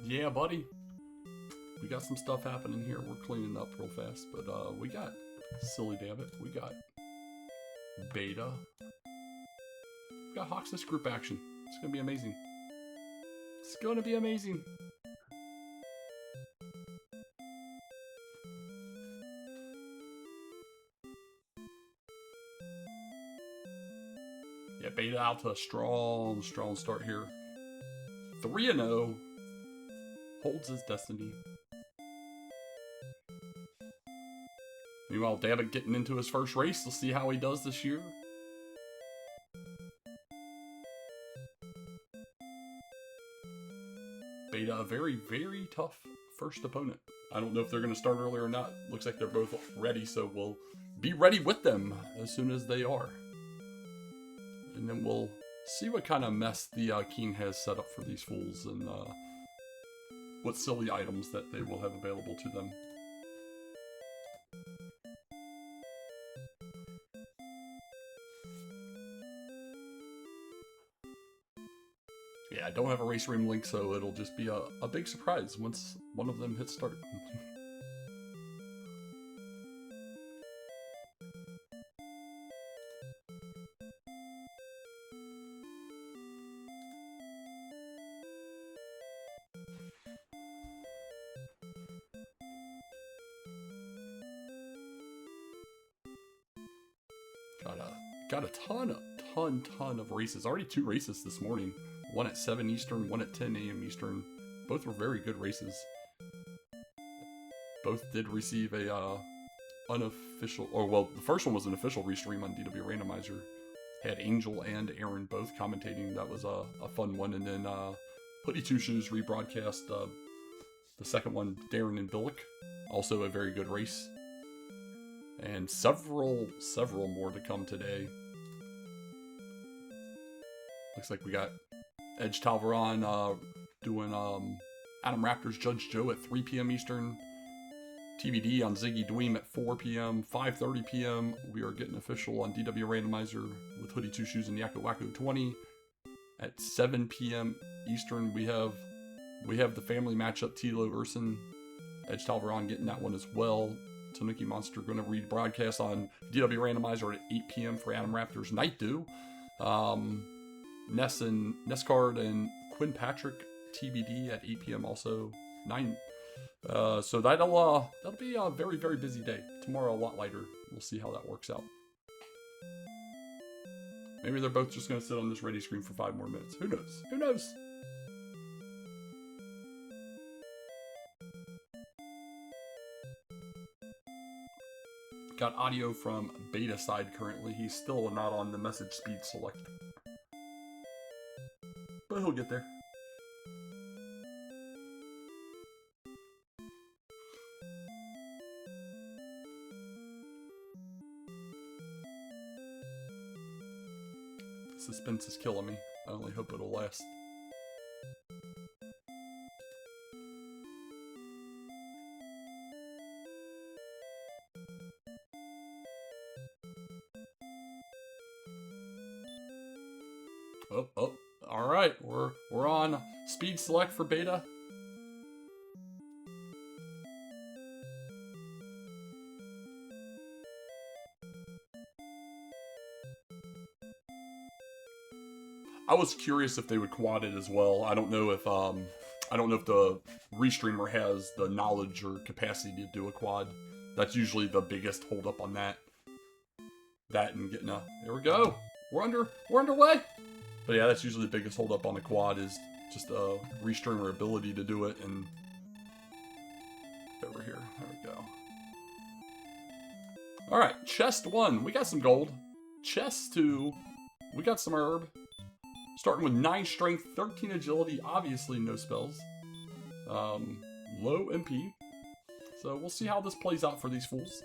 Yeah, buddy. We got some stuff happening here. We're cleaning up real fast, but we got Sillydabbit. We got Beta. We got Hoxus group action. It's gonna be amazing. It's gonna be amazing. Yeah, Beta out to a strong start here. 3-0. Holds his destiny. Meanwhile, Dabbit getting into his first race. Let's see how he does this year. Beta, a very tough first opponent. I don't know if they're going to start early or not. Looks like they're both ready, so we'll be ready with them as soon as they are. And then we'll see what kind of mess the King has set up for these fools and what silly items that they will have available to them. Yeah, I don't have a race room link, so it'll just be a big surprise once one of them hits start. Got a ton of races. Already 2 races this morning. One at 7 Eastern, one at 10 a.m. Eastern. Both were very good races. Both did receive a unofficial, or well, the first one was an official restream on DWR Randomizer. Had Angel and Aaron both commentating. That was a fun one. And then Hoodie Two Shoes rebroadcast the second one, Darren and Billick. Also a very good race. And several more to come today. Looks like we got Edge Talvaron doing Adam Raptor's Judge Joe at 3 p.m. Eastern. TBD on Ziggy Dweem at 4 p.m. 5:30 p.m. We are getting official on DWR Randomizer with Hoodie Two Shoes and Yakko Wacko 20. At 7 p.m. Eastern, we have the family matchup Tilo Urson. Edge Talvaron getting that one as well. Tanuki Monster going to rebroadcast on DW Randomizer at 8 p.m. for Adam Raptor's Night Dew. Nescard and Quinn Patrick TBD at 8 p.m. also 9. So that'll be a very busy day. Tomorrow a lot lighter. We'll see how that works out. Maybe they're both just going to sit on this ready screen for 5 more minutes. Who knows? Who knows? Got audio from Beta side currently. He's still not on the message speed select. But he'll get there. Suspense is killing me. I only hope it'll last. Oh, all right. We're on speed select for Beta. I was curious if they would quad it as well. I don't know if the restreamer has the knowledge or capacity to do a quad. That's usually the biggest holdup on that. That and getting a there we go. We're underway. But yeah, that's usually the biggest holdup on a quad is just a restreamer ability to do it. And over here, there we go. All right, chest 1, we got some gold. Chest 2, we got some herb. Starting with 9 strength, 13 agility, obviously no spells. Low MP. So we'll see how this plays out for these fools.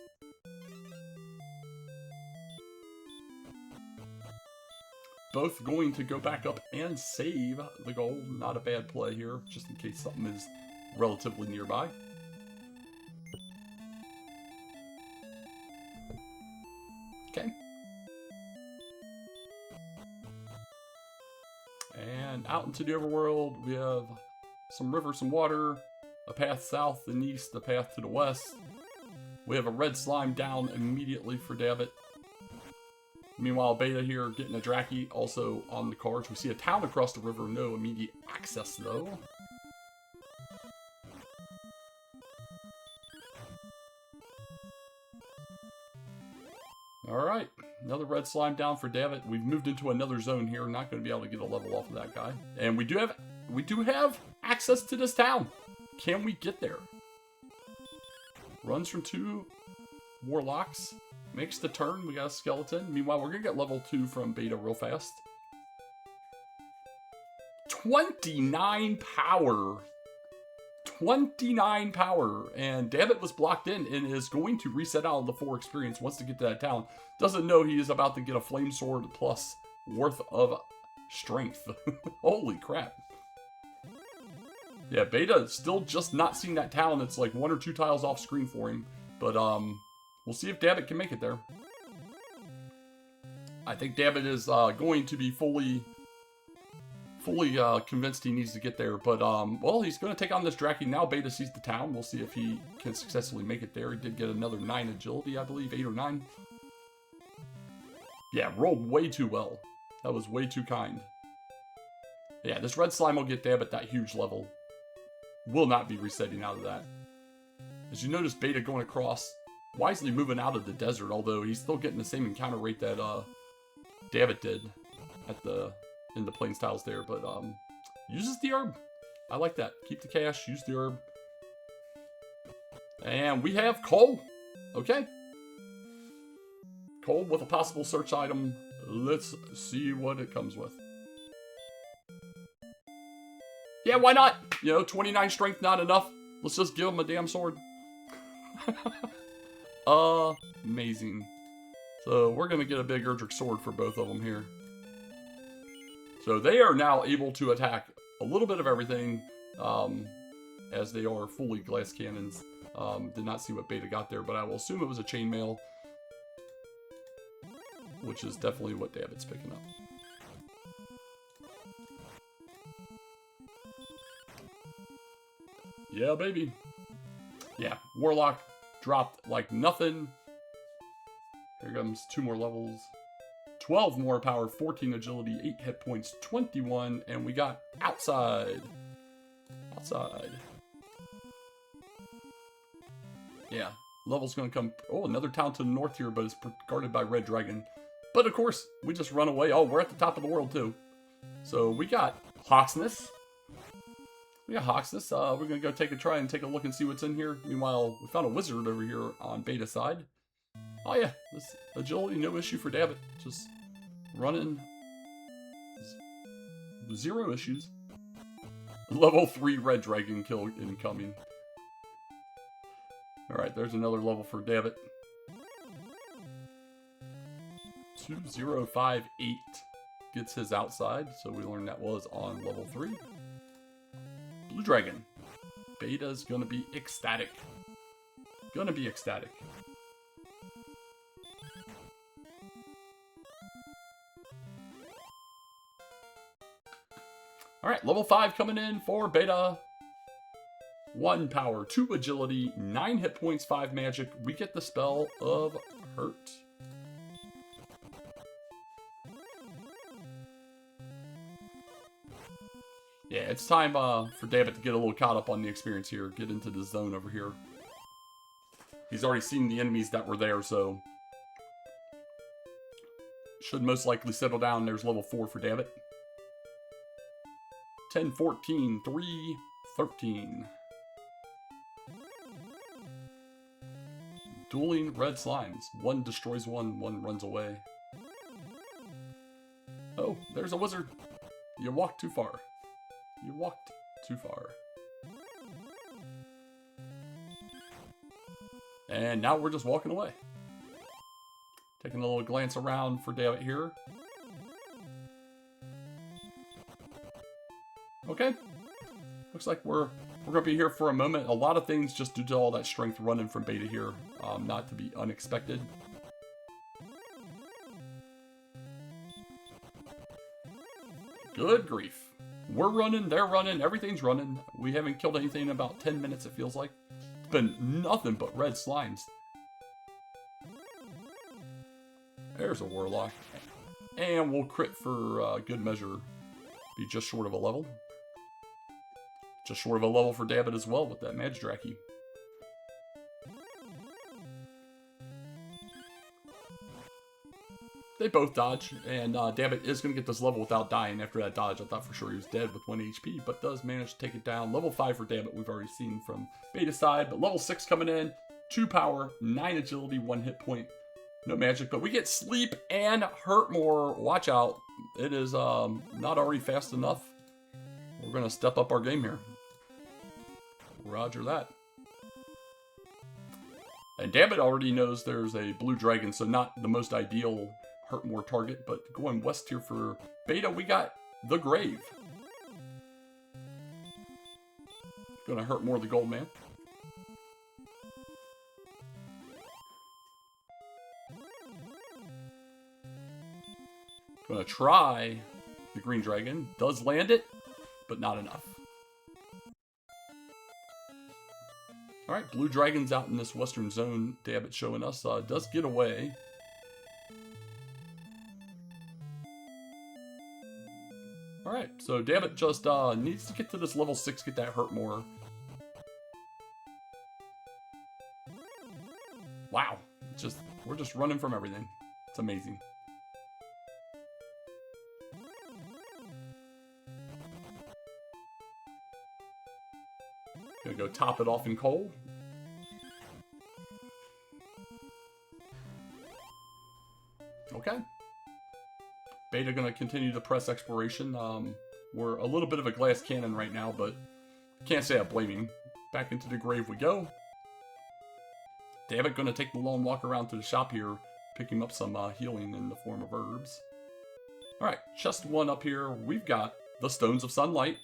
Both going to go back up and save the gold. Not a bad play here, just in case something is relatively nearby. Okay. And out into the overworld, we have some river, some water, a path south and east, a path to the west. We have a red slime down immediately for Dabbit. Meanwhile, Beta here getting a Dracky also on the cards. We see a town across the river, no immediate access though. Alright, another red slime down for Dabbit. We've moved into another zone here. Not going to be able to get a level off of that guy. And we do have access to this town. Can we get there? Runs from 2 warlocks. Makes the turn. We got a skeleton. Meanwhile, we're going to get level 2 from Beta real fast. 29 power. 29 power. And Dabbit was blocked in and is going to reset out of the 4 experience. Wants to get to that town. Doesn't know he is about to get a flame sword plus worth of strength. Holy crap. Yeah, Beta still just not seeing that town. It's like 1 or 2 tiles off screen for him. But, we'll see if Dabbit can make it there. I think Dabbit is going to be fully convinced he needs to get there. But, well, he's going to take on this Dracky. Now Beta sees the town. We'll see if he can successfully make it there. He did get another 9 agility, I believe. 8 or 9. Yeah, rolled way too well. That was way too kind. Yeah, this red slime will get Dabbit that huge level. Will not be resetting out of that. As you notice, Beta going across, wisely moving out of the desert, although he's still getting the same encounter rate that Dabbit did in the plains tiles there, but uses the herb. I like that. Keep the cash, use the herb. And we have coal. Okay. Coal with a possible search item. Let's see what it comes with. Yeah, why not? You know, 29 strength, not enough. Let's just give him a damn sword. Amazing. So we're going to get a big Erdrick sword for both of them here. So they are now able to attack a little bit of everything, as they are fully glass cannons. Did not see what Beta got there, but I will assume it was a chainmail, which is definitely what Dabbit's picking up. Yeah, baby. Yeah, Warlock dropped like nothing. Here comes 2 more levels. 12 more power, 14 agility, 8 hit points, 21, and we got outside. Outside. Yeah, level's gonna come. Oh, another town to the north here, but it's guarded by Red Dragon. But of course, we just run away. Oh, we're at the top of the world too. So we got Hawksness. We got Hawksness. We're gonna go try and take a look and see what's in here. Meanwhile, we found a wizard over here on Beta side. Oh yeah, this agility, no issue for Dabbit. Just running. 0 issues. Level 3 Red Dragon kill incoming. Alright, there's another level for Dabbit. 2058 gets his outside, so we learned that was on level 3. Blue Dragon. Beta's gonna be ecstatic. Gonna be ecstatic. Alright, level 5 coming in for Beta. 1 power, 2 agility, 9 hit points, 5 magic. We get the spell of Hurt. Yeah, it's time for Dabbit to get a little caught up on the experience here. Get into the zone over here. He's already seen the enemies that were there, so should most likely settle down. There's level 4 for Dabbit. 10, 14, 3, 13. Dueling red slimes. 1 destroys 1, 1 runs away. Oh, there's a wizard. You walked too far. You walked too far. And now we're just walking away. Taking a little glance around for Dabbit here. Okay. Looks like we're going to be here for a moment. A lot of things just due to all that strength running from Beta here. Not to be unexpected. Good grief. We're running, they're running, everything's running. We haven't killed anything in about 10 minutes, it feels like. It's been nothing but red slimes. There's a Warlock. And we'll crit for good measure. Be just short of a level. Just short of a level for Dabbit as well with that Magidracky. They both dodge, and Dabbit is going to get this level without dying after that dodge. I thought for sure he was dead with 1 HP, but does manage to take it down. Level 5 for Dabbit we've already seen from Beta side, but level 6 coming in. 2 power, 9 agility, 1 hit point. No magic, but we get sleep and hurt more. Watch out. It is not already fast enough. We're going to step up our game here. Roger that. And Dabbit already knows there's a blue dragon, so not the most ideal hurt more target, but going west here for Beta, we got the Grave. Gonna hurt more the gold man. Gonna try the green dragon. Does land it, but not enough. Alright, blue dragon's out in this western zone. Dabbit showing us. Does get away. Alright, so Dabbit just needs to get to this level 6, get that hurt more. Wow. We're just running from everything. It's amazing. Gonna go top it off in coal. Okay. Beta gonna continue to press exploration. We're a little bit of a glass cannon right now, but can't say I'm blaming. Back into the grave we go. Dabbit gonna take the long walk around to the shop here, picking up some healing in the form of herbs. Alright, chest 1 up here. We've got the Stones of Sunlight.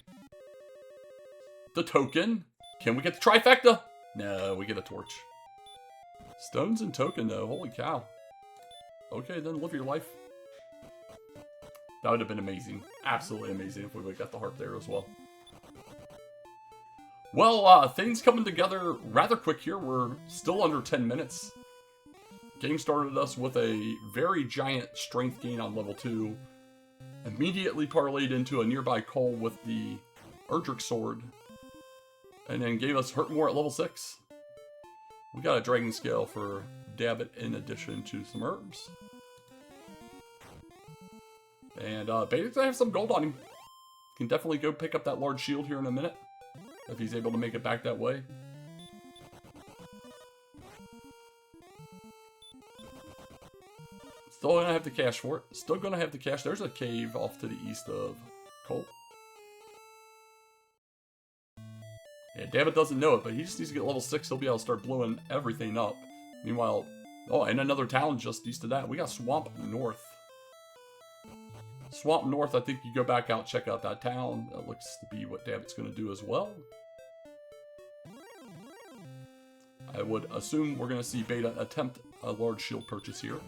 The token. Can we get the trifecta? No, we get a torch. Stones and token though, holy cow. Okay, then live your life. That would have been amazing. Absolutely amazing if we would have got the harp there as well. Well, things coming together rather quick here. We're still under 10 minutes. Game started us with a very giant strength gain on level 2. Immediately parlayed into a nearby coal with the Erdrick sword. And then gave us hurt more at level 6. We got a dragon scale for Dabbit in addition to some herbs. And Beta's gonna have some gold on him. Can definitely go pick up that large shield here in a minute. If he's able to make it back that way. Still gonna have to cash for it. Still gonna have to cash. There's a cave off to the east of Colt. Yeah, Dabbit doesn't know it, but he just needs to get level 6. He'll be able to start blowing everything up. Meanwhile, oh, and another town just east of that. We got Swamp North. Swamp North, I think you go back out, check out that town. That looks to be what Dabbit's going to do as well. I would assume we're going to see Beta attempt a large shield purchase here.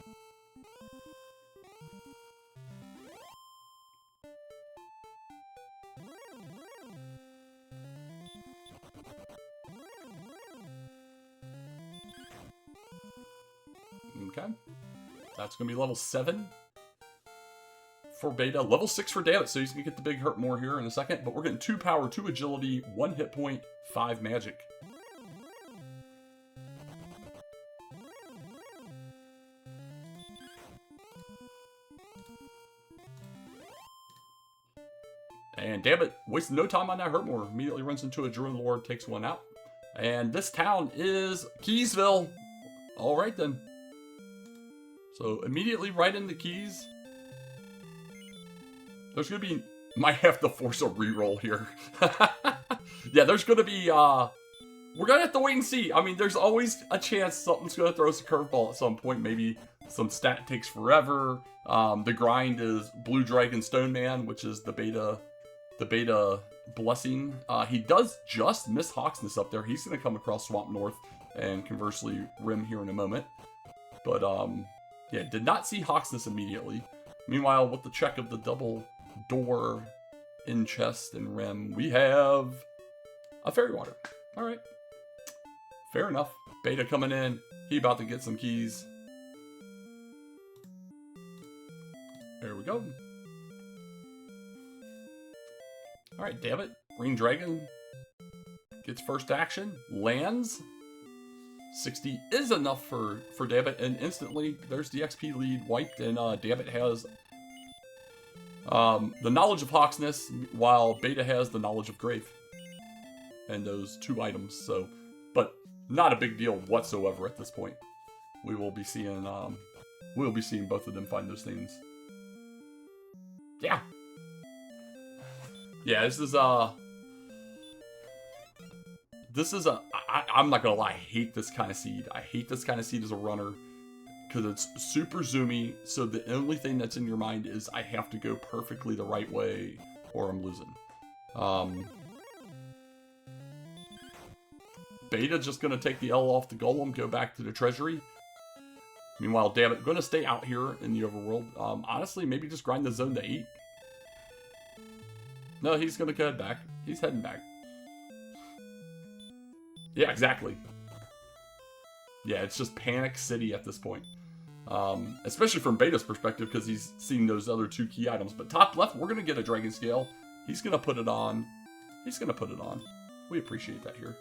Okay. That's going to be level 7. For Beta, level 6 for Dabbit, so he's going to get the big hurt more here in a second, but we're getting 2 power, 2 agility, 1 hit point, 5 magic. And Dabbit wastes no time on that hurt more, immediately runs into a Druid Lord, takes one out. And this town is Keysville. Alright then. So immediately right into Keys. There's going to be... Might have to force a reroll here. Yeah, there's going to be... we're going to have to wait and see. I mean, there's always a chance something's going to throw us a curveball at some point. Maybe some stat takes forever. The grind is Blue Dragon Stone Man, which is the beta blessing. He does just miss Hawksness up there. He's going to come across Swamp North and conversely Rim here in a moment. But, yeah, did not see Hawksness immediately. Meanwhile, with the check of the double door in chest and rim, we have a fairy water. All right. Fair enough. Beta coming in. He about to get some keys. There we go. All right, damn it. Green Dragon gets first action. Lands. 60 is enough for Dabbit, and instantly there's the XP lead wiped, and Dabbit has the knowledge of Hawksness, while Beta has the knowledge of Grave. And those 2 items, so, but not a big deal whatsoever at this point. We will be seeing both of them find those things. Yeah. Yeah, this is I'm not gonna lie, I hate this kind of seed. I hate this kind of seed as a runner because it's super zoomy, so the only thing that's in your mind is I have to go perfectly the right way or I'm losing. Beta just gonna take the L off the golem, go back to the treasury. Meanwhile, Dabbit gonna stay out here in the overworld. Honestly, maybe just grind the zone to 8. No, he's gonna head back. He's heading back. Yeah, exactly. Yeah, it's just Panic City at this point. Especially from Beta's perspective, because he's seeing those other 2 key items. But top left, we're gonna get a Dragon Scale. He's gonna put it on. He's gonna put it on. We appreciate that here.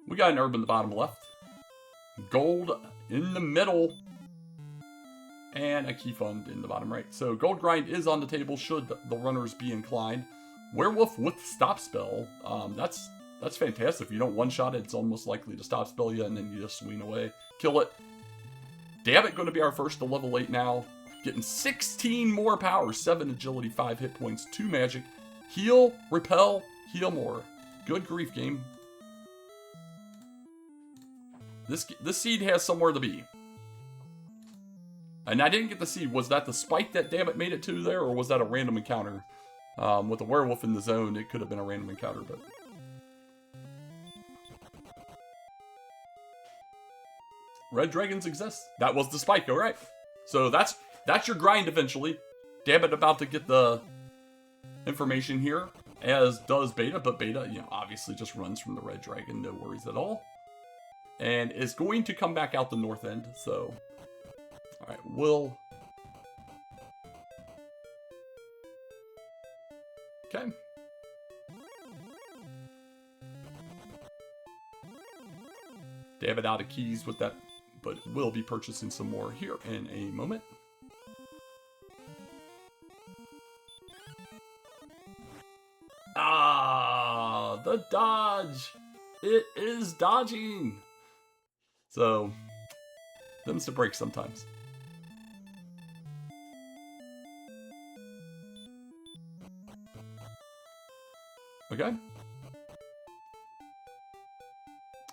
We got an herb in the bottom left. Gold in the middle. And a key fund in the bottom right. So gold grind is on the table should the runners be inclined. Werewolf with stop spell. That's fantastic. If you don't one-shot it, it's almost likely to stop spell you, and then you just swing away. Kill it. Dabbit going to be our first to level 8 now. Getting 16 more power. 7 agility, 5 hit points, 2 magic. Heal, repel, heal more. Good grief, game. This seed has somewhere to be. And I didn't get the seed. Was that the spike that Dabbit made it to there, or was that a random encounter? With a werewolf in the zone, it could have been a random encounter, but... Red dragons exist. That was the spike, alright. So that's your grind eventually. Dabbit about to get the information here, as does Beta, but Beta, obviously just runs from the red dragon, no worries at all. And is going to come back out the north end, so... Alright, we'll... Okay. Dabbit out of keys with that, but we'll be purchasing some more here in a moment. Ah, the dodge! It is dodging! So, them's to break sometimes. Okay.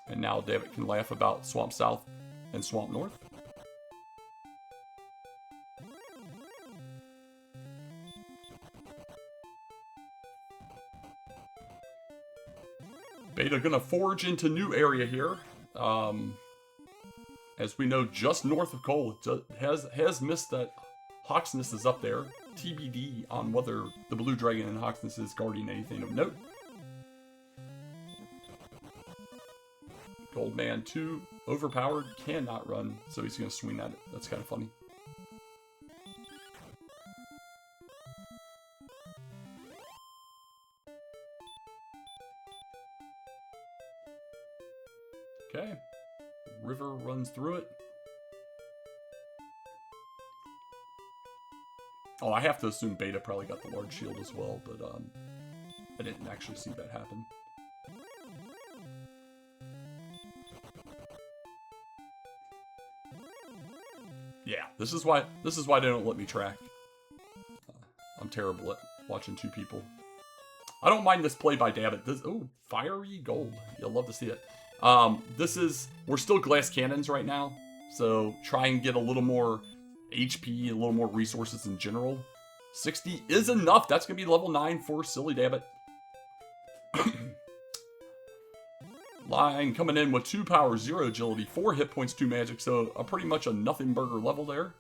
And now Dabbit can laugh about Swamp South and Swamp North. Beta gonna forge into new area here. As we know, just north of Cole has missed that Hawksness is up there. TBD on whether the Blue Dragon and Hawksness is guarding anything of note. Goldman 2, overpowered, cannot run, so he's going to swing at it. That's kind of funny. Okay. River runs through it. Oh, I have to assume Beta probably got the large shield as well, but I didn't actually see that happen. Yeah, this is why they don't let me track. I'm terrible at watching 2 people. I don't mind this play by Dabbit. Oh, fiery gold. You'll love to see it. We're still glass cannons right now, so try and get a little more HP, a little more resources in general. 60 is enough. That's going to be level 9 for Sillydabbit. Line coming in with 2 power, 0 agility, 4 hit points, 2 magic, so pretty much a nothing burger level there.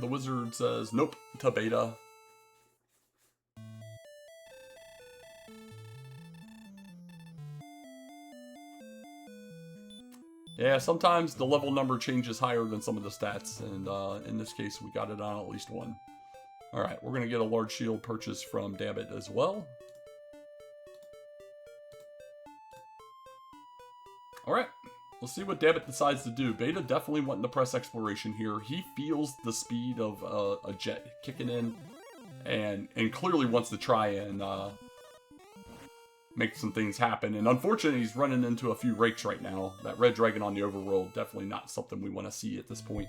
the wizard says nope to Beta. Yeah, sometimes the level number changes higher than some of the stats, and in this case we got it on at least one. Alright, we're going to get a large shield purchase from Dabbit as well. Alright, let's see what Dabbit decides to do. Beta definitely wanting to press exploration here. He feels the speed of a jet kicking in, and clearly wants to try and make some things happen. And unfortunately, he's running into a few rakes right now. That red dragon on the overworld, definitely not something we want to see at this point.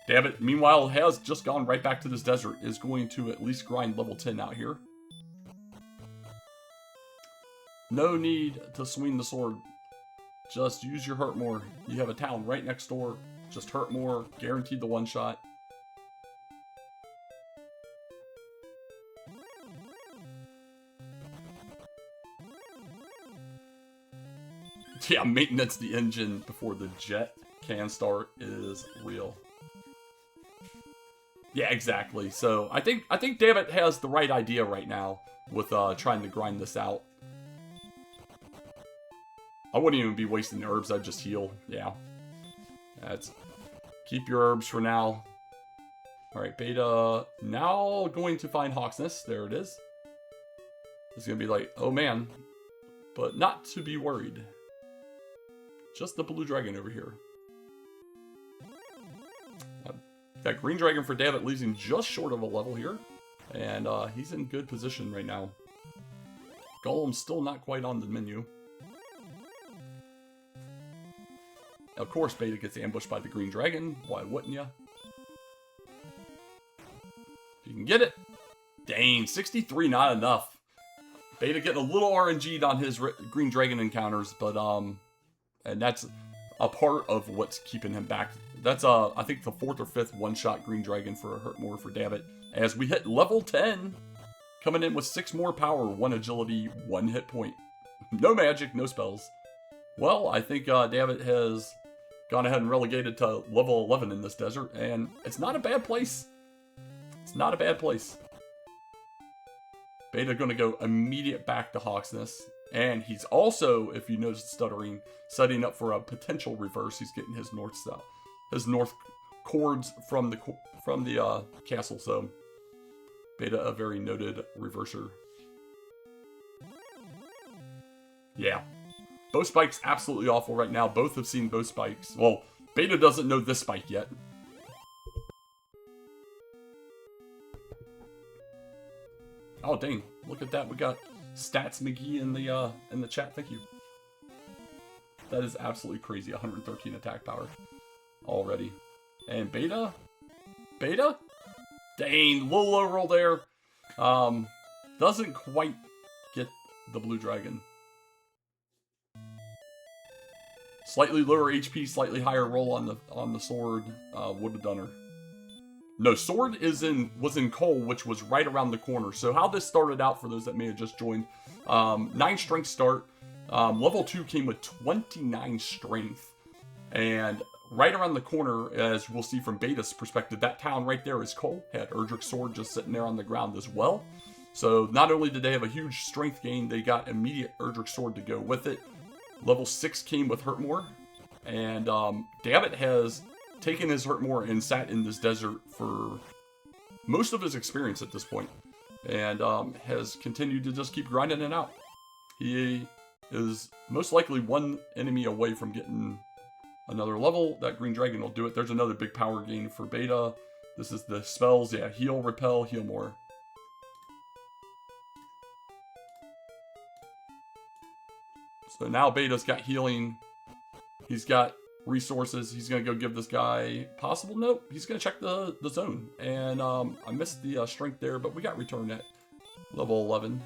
Dabbit, meanwhile, has just gone right back to this desert. Is going to at least grind level 10 out here. No need to swing the sword. Just use your hurt more. You have a town right next door. Just hurt more. Guaranteed the one shot. Yeah, maintenance the engine before the jet can start is real. Yeah, exactly. So I think Dabbit has the right idea right now with trying to grind this out. I wouldn't even be wasting the herbs, I'd just heal. Yeah. That's keep your herbs for now. Alright, Beta now going to find Hawksness. There it is. It's gonna be like, oh man. But not to be worried. Just the blue dragon over here. That green dragon for Dabbit leaves him just short of a level here. And he's in good position right now. Golem's still not quite on the menu. Of course, Beta gets ambushed by the green dragon. Why wouldn't ya? You can get it. Dang, 63 not enough. Beta getting a little RNG'd on his green dragon encounters, but and that's a part of what's keeping him back. That's I think the 4th or 5th one-shot green dragon for a hurt more for Dabbit. As we hit level 10, coming in with 6 more power, 1 agility, 1 hit point. No magic, no spells. Well, I think Dabbit has gone ahead and relegated to level 11 in this desert, and it's not a bad place. It's not a bad place. Beta going to go immediate back to Hawksness. And he's also, if you notice stuttering, setting up for a potential reverse. He's getting his north chords from the castle. So Beta, a very noted reverser. Yeah, bow spike's absolutely awful right now. Both have seen bow spikes. Well, Beta doesn't know this spike yet. Oh dang! Look at that. We got Stats McGee in the chat. Thank you. That is absolutely crazy. 113 attack power already. And Beta? Dang, low roll there. Doesn't quite get the blue dragon. Slightly lower HP, slightly higher roll on the sword. Would have done her. No, sword was in coal, which was right around the corner. So how this started out, for those that may have just joined, 9 strength start. Level 2 came with 29 strength. And right around the corner, as we'll see from Beta's perspective, that town right there is coal. Had Erdrick's sword just sitting there on the ground as well. So not only did they have a huge strength gain, they got immediate Erdrick's sword to go with it. Level 6 came with Hurtmore. And Dabbit has taken his Hurtmore and sat in this desert for most of his experience at this point, and has continued to just keep grinding it out. He is most likely 1 enemy away from getting another level. That green dragon will do it. There's another big power gain for Beta. This is the spells. Yeah, heal, repel, heal more. So now Beta's got healing. He's got resources. He's going to go give this guy possible. Nope. He's going to check the zone. And I missed the strength there, but we got return at level 11.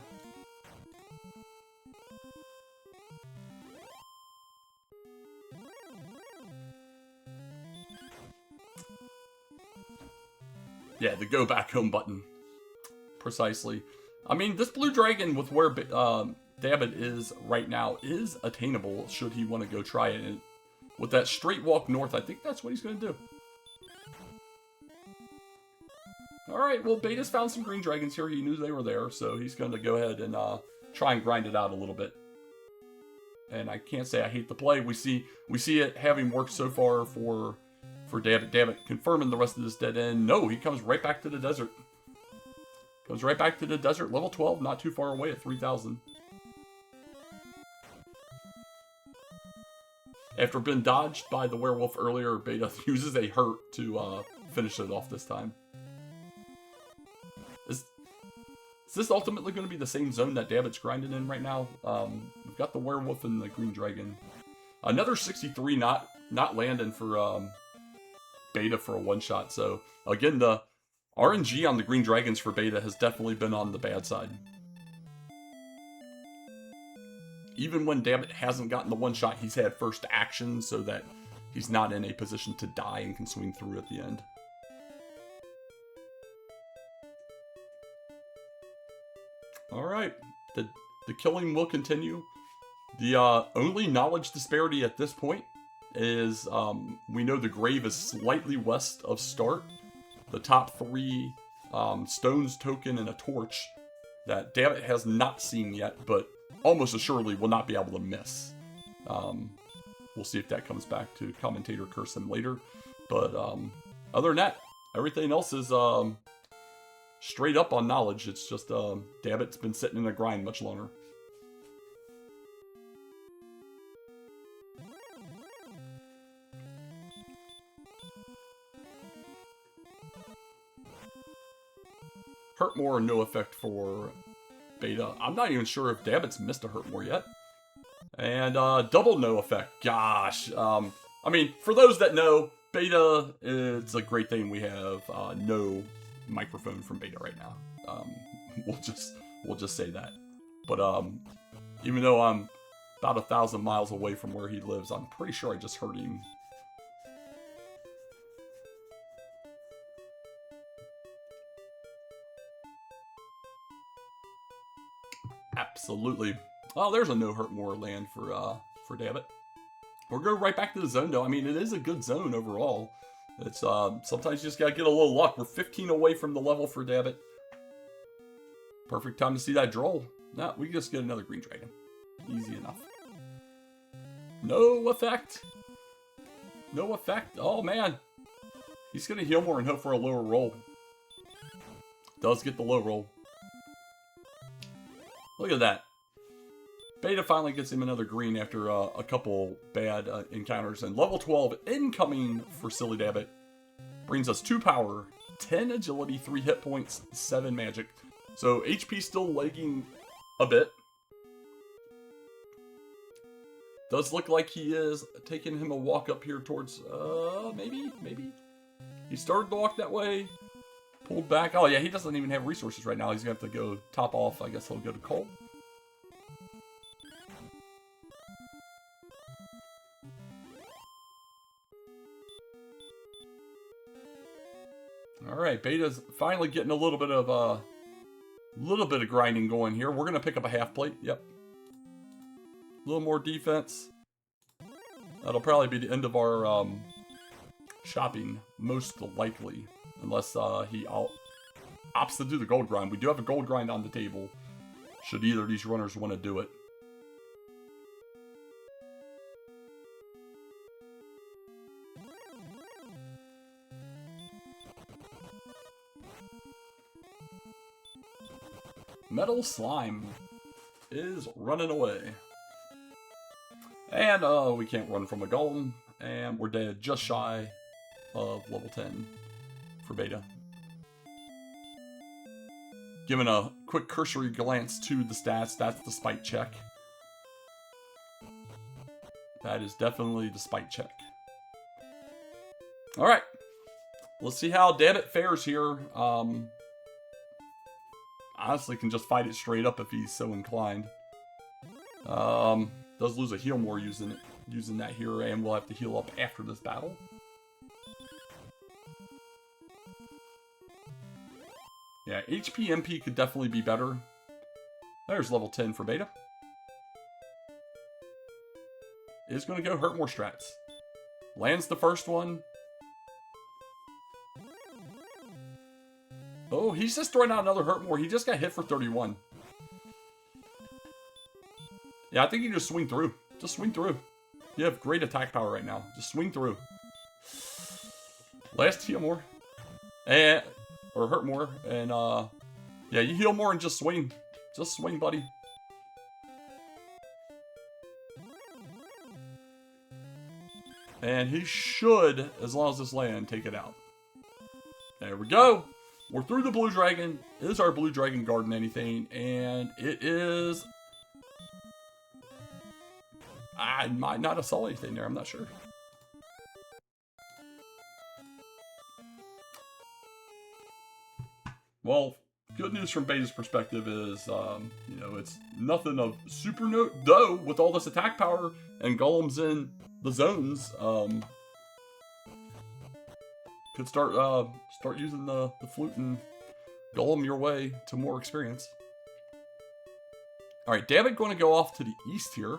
Yeah, the go back home button. Precisely. I mean, this blue dragon with where Dabbit is right now is attainable should he want to go try it. And with that straight walk north, I think that's what he's going to do. Alright, well, Beta's found some green dragons here. He knew they were there, so he's going to go ahead and try and grind it out a little bit. And I can't say I hate the play. We see it having worked so far for Dabbit. Dabbit confirming the rest of this dead end. No, he comes right back to the desert. Comes right back to the desert. Level 12, not too far away at 3,000. After being dodged by the werewolf earlier, Beta uses a hurt to finish it off this time. Is this ultimately going to be the same zone that Dabbit's grinding in right now? We've got the werewolf and the green dragon. Another 63 not landing for Beta for a one-shot. So, again, the RNG on the green dragons for Beta has definitely been on the bad side. Even when Dabbit hasn't gotten the one-shot, he's had first action so that he's not in a position to die and can swing through at the end. Alright, the killing will continue. The only knowledge disparity at this point is we know the grave is slightly west of start. The top 3 stones, token, and a torch that Dabbit has not seen yet, but almost assuredly will not be able to miss. We'll see if that comes back to commentator curse him later. But other than that, everything else is straight up on knowledge. It's just Dabbit's been sitting in a grind much longer. Hurt more, no effect for Beta. I'm not even sure if Dabbit's missed a hurt more yet. And double no effect. Gosh. I mean, for those that know, Beta, it's a great thing we have no microphone from Beta right now. We'll just say that. But even though I'm about 1,000 miles away from where he lives, I'm pretty sure I just heard him. Absolutely. Oh, there's a no hurt more land for Dabbit. We'll go right back to the zone though. I mean, it is a good zone overall. It's sometimes you just gotta get a little luck. We're 15 away from the level for Dabbit. Perfect time to see that droll. No, we can just get another green dragon. Easy enough. No effect. No effect. Oh man. He's gonna heal more and hope for a lower roll. Does get the low roll. Look at that. Beta finally gets him another green after a couple bad encounters. And level 12 incoming for Sillydabbit brings us 2 power, 10 agility, 3 hit points, 7 magic. So HP still lagging a bit. Does look like he is taking him a walk up here towards, maybe. He started to walk that way. Pulled back. Oh yeah, he doesn't even have resources right now. He's going to have to go top off. I guess he'll go to coal. Alright, Beta's finally getting a little bit of grinding going here. We're going to pick up a half plate. Yep. A little more defense. That'll probably be the end of our shopping, most likely. Unless he opts to do the gold grind. We do have a gold grind on the table. Should either of these runners want to do it. Metal Slime is running away. And we can't run from a golem. And we're dead just shy of level 10. For Beta. Giving a quick cursory glance to the stats, that's the spite check. That is definitely the spite check. Alright. Let's see how Dabbit fares here. Honestly can just fight it straight up if he's so inclined. Does lose a heal more using that here, and we'll have to heal up after this battle. Yeah, HP MP could definitely be better. There's level 10 for Beta. Is going to go hurt more strats. Lands the first one. Oh, he's just throwing out another hurt more. He just got hit for 31. Yeah, I think you just swing through. Just swing through. You have great attack power right now. Just swing through. Last heal more. And, or hurt more. And, yeah, you heal more and just swing. Just swing, buddy. And he should, as long as this land, take it out. There we go. We're through the blue dragon. Is our blue dragon guarding anything? And it is... I might not have saw anything there. I'm not sure. Well, good news from Beta's perspective is, you know, it's nothing of super note. Though, with all this attack power and golems in the zones, could start using the flute and golem your way to more experience. All right, Dabbit going to go off to the east here.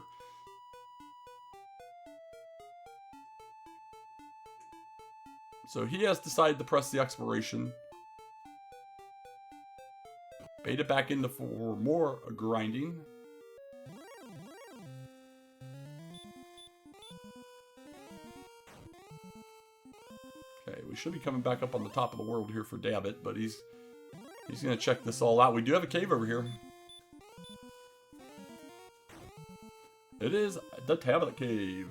So he has decided to press the exploration. Beta back into for more grinding. Okay, we should be coming back up on the top of the world here for Dabbit, but he's going to check this all out. We do have a cave over here. It is the Tablet Cave.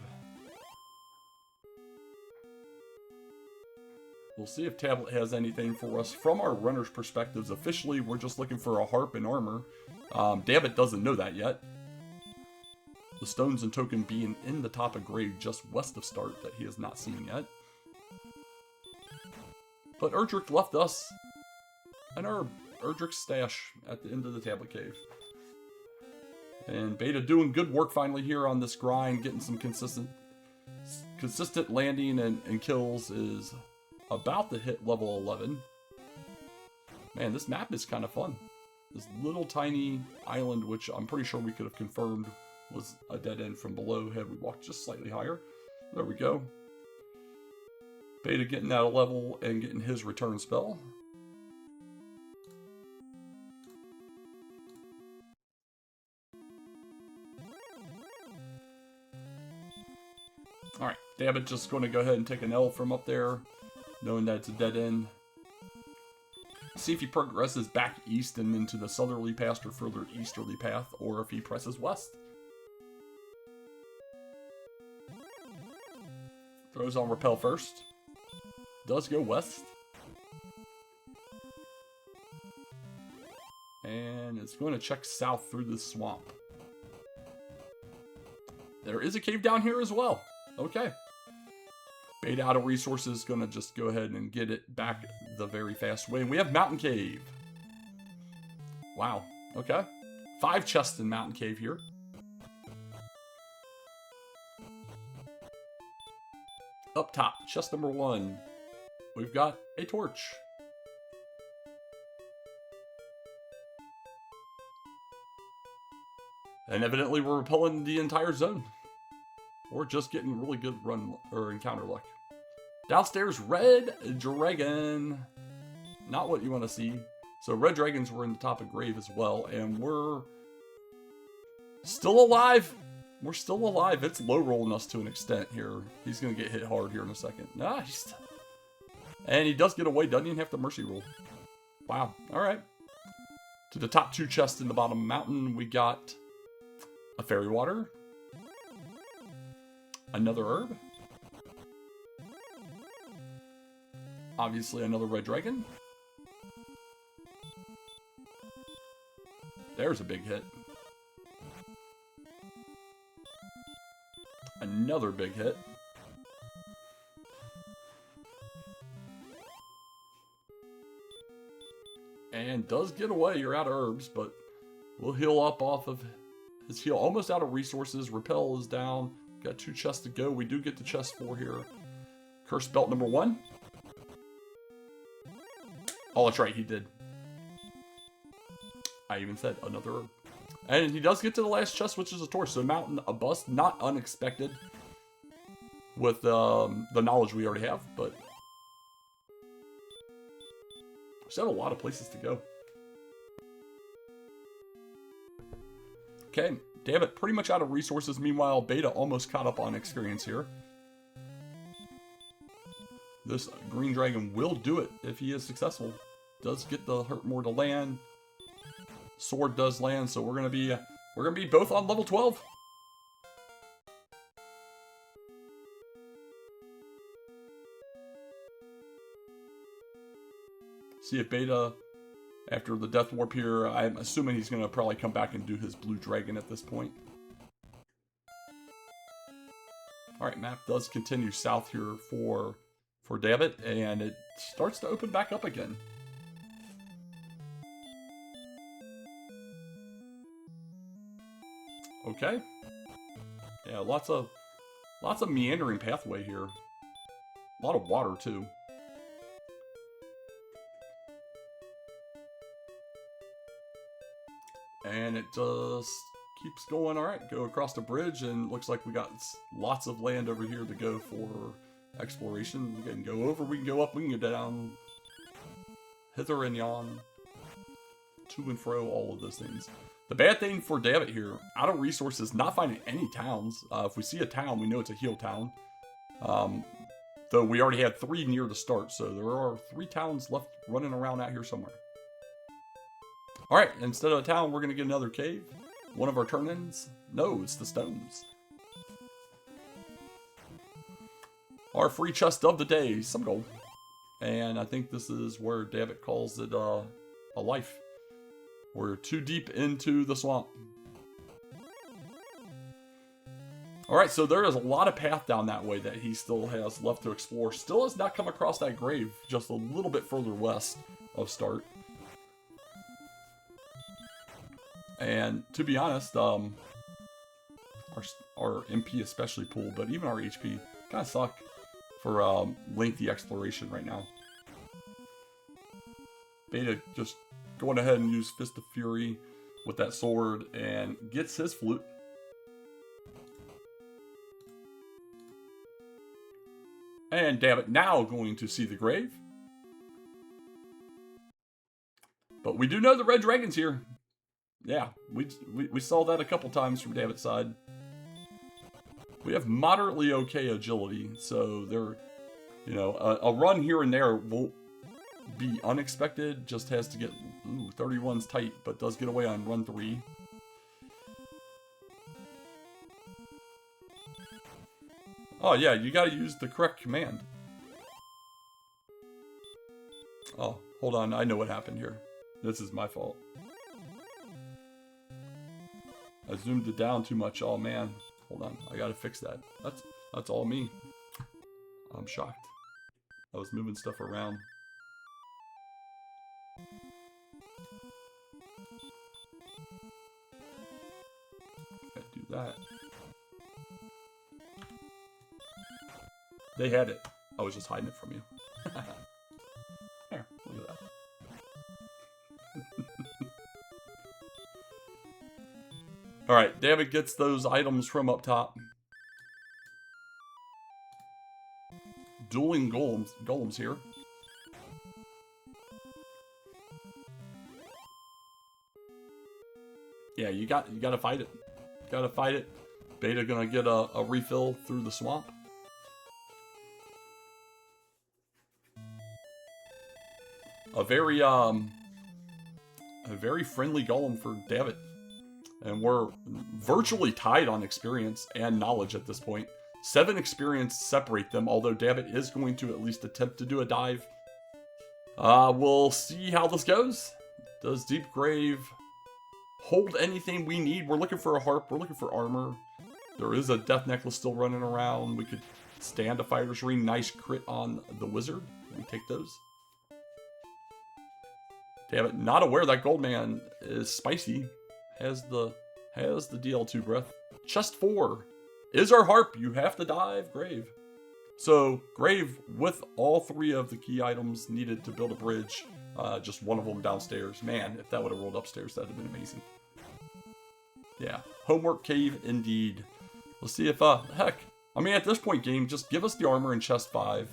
We'll see if Tablet has anything for us from our runner's perspectives. Officially, we're just looking for a harp and armor. Dabbit doesn't know that yet. The stones and token being in the top of grave just west of start that he has not seen yet. But Erdrick left us an herb. Erdrick's stash at the end of the Tablet Cave. And Beta doing good work finally here on this grind, getting some consistent landing and kills is about to hit level 11. Man, this map is kind of fun. This little tiny island, which I'm pretty sure we could have confirmed was a dead end from below had we walked just slightly higher. There we go. Beta getting out of level and getting his return spell. Alright, Dabbit just going to go ahead and take an L from up there, knowing that it's a dead end. See if he progresses back east and into the southerly path or further easterly path, or if he presses west. Throws on repel first. Does go west. And it's going to check south through the swamp. There is a cave down here as well. Okay. Beta out of resources, going to just go ahead and get it back the very fast way. And we have Mountain Cave. Wow. Okay. 5 chests in Mountain Cave here. Up top, chest number 1. We've got a torch. And evidently we're repelling the entire zone. Or just getting really good run or encounter luck. Downstairs, Red Dragon. Not what you want to see. So Red Dragons were in the top of grave as well. And we're still alive. We're still alive. It's low rolling us to an extent here. He's going to get hit hard here in a second. Nice. And he does get away. Doesn't even have to mercy roll. Wow. Alright. To the top 2 chests in the bottom mountain, we got a fairy water. Another herb. Obviously another red dragon. There's a big hit. Another big hit. And does get away. You're out of herbs, but we'll heal up off of his heal. Almost out of resources. Repel is down. Got 2 chests to go. We do get to chest 4 here. Curse belt number 1. Oh, that's right. He did. I even said another herb. And he does get to the last chest, which is a torch. So mountain, a bust. Not unexpected with the knowledge we already have. But Still have a lot of places to go. Okay, Dabbit pretty much out of resources. Meanwhile, Beta almost caught up on experience here. This green dragon will do it if he is successful. Does get the Hurtmore to land. Sword does land, so we're gonna be both on level 12. See if Beta, after the death warp here, I'm assuming he's gonna probably come back and do his blue dragon at this point. Alright, map does continue south here for Dabbit, and it starts to open back up again. Okay. Yeah, lots of meandering pathway here. A lot of water too. And it just keeps going. Alright, go across the bridge, and looks like we got lots of land over here to go for exploration. We can go over, we can go up, we can go down, hither and yon, to and fro, all of those things. The bad thing for Dabbit here, out of resources, not finding any towns. If we see a town, we know it's a heal town. Though we already had 3 near the start, so there are 3 towns left running around out here somewhere. Alright, instead of a town, we're going to get another cave. One of our turn-ins? No, it's the stones. Our free chest of the day, some gold. And I think this is where Dabbit calls it a life. We're too deep into the swamp. Alright, so there is a lot of path down that way that he still has left to explore. Still has not come across that grave, just a little bit further west of start. And to be honest, our MP especially pulled, but even our HP kind of suck for lengthy exploration right now. Beta just going ahead and use Fist of Fury with that sword and gets his flute. And Dabbit now going to see the grave. But we do know the red dragon's here. Yeah, we saw that a couple times from Dabbit's side. We have moderately okay agility, so there, you know, a run here and there won't be unexpected. Just has to get, 31's tight, but does get away on run 3. Oh yeah, you gotta use the correct command. Oh, hold on, I know what happened here. This is my fault. I zoomed it down too much. Oh man, hold on, I gotta fix that. That's all me. I'm shocked. I was moving stuff around. Gotta do that. They had it. I was just hiding it from you. There, look at that. Alright, Dabbit gets those items from up top. Dueling golems here. Yeah, you gotta fight it. Gotta fight it. Beta gonna get a refill through the swamp. A very friendly golem for Dabbit. And we're virtually tied on experience and knowledge at this point. 7 experience separate them, although Dabbit is going to at least attempt to do a dive. We'll see how this goes. Does Deep Grave hold anything we need? We're looking for a harp. We're looking for armor. There is a death necklace still running around. We could stand a fighter's ring. Nice crit on the wizard. We take those. Dabbit, not aware that Goldman is spicy. Has the DL2 breath. Chest 4 is our harp. You have to dive Grave. So Grave with all 3 of the key items needed to build a bridge. Just one of them downstairs. Man, if that would have rolled upstairs, that'd have been amazing. Yeah, homework cave indeed. Let's see if heck. I mean, at this point, game, just give us the armor in chest 5.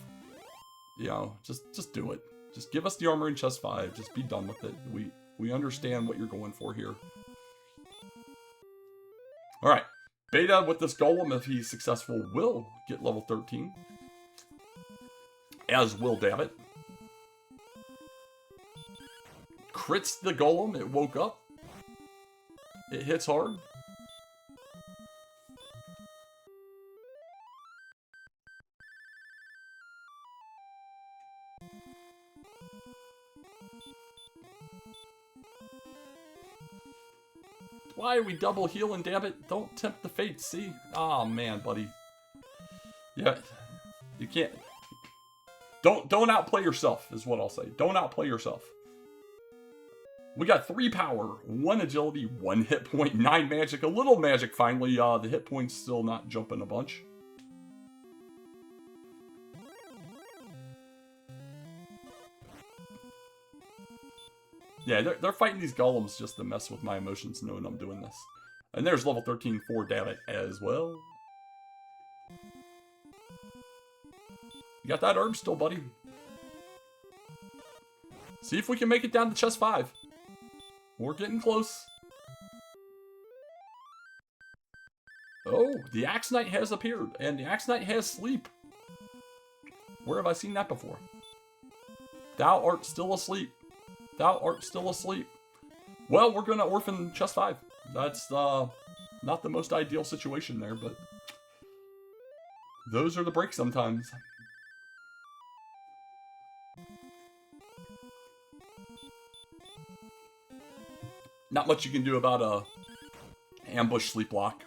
You know, just do it. Just give us the armor in chest 5. Just be done with it. We understand what you're going for here. Alright. Beta with this golem, if he's successful, will get level 13. As will Dabbit. Crits the golem. It woke up. It hits hard. Why are we double healing, Dabbit? Don't tempt the fates, see? Oh man, buddy. Yeah, you can't. Don't outplay yourself, is what I'll say. Don't outplay yourself. We got 3 power, 1 agility, 1 hit point, 9 magic, a little magic finally. The hit point's still not jumping a bunch. Yeah, they're fighting these golems just to mess with my emotions knowing I'm doing this. And there's level 13 for Dabbit as well. You got that herb still, buddy. See if we can make it down to chest 5. We're getting close. Oh, the Axe Knight has appeared. And the Axe Knight has sleep. Where have I seen that before? Thou art still asleep. Thou art still asleep. Well, we're gonna orphan chest 5. That's not the most ideal situation there, but those are the breaks sometimes. Not much you can do about a ambush sleep lock.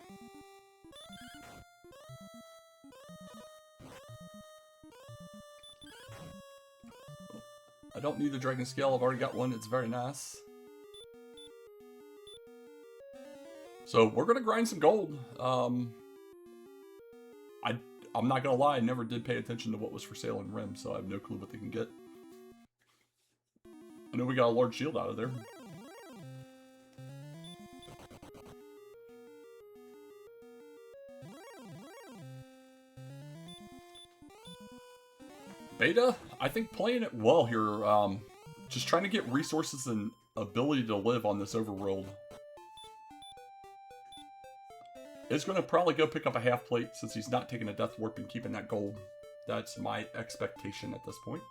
I don't need the dragon scale. I've already got one. It's very nice. So we're gonna grind some gold. I'm not gonna lie. I never did pay attention to what was for sale in Rim, so I have no clue what they can get. I know we got a large shield out of there. Beta, I think playing it well here, just trying to get resources and ability to live on this overworld. Is going to probably go pick up a half plate since he's not taking a death warp and keeping that gold. That's my expectation at this point.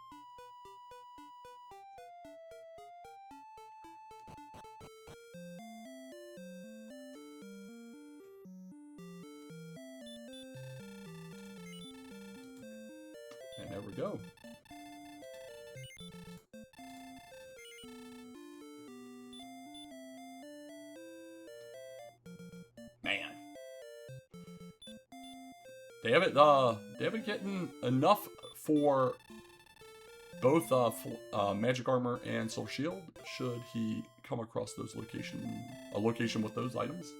And there we go. Man. Dabbit getting enough for both magic armor and soul shield should he come across those a location with those items.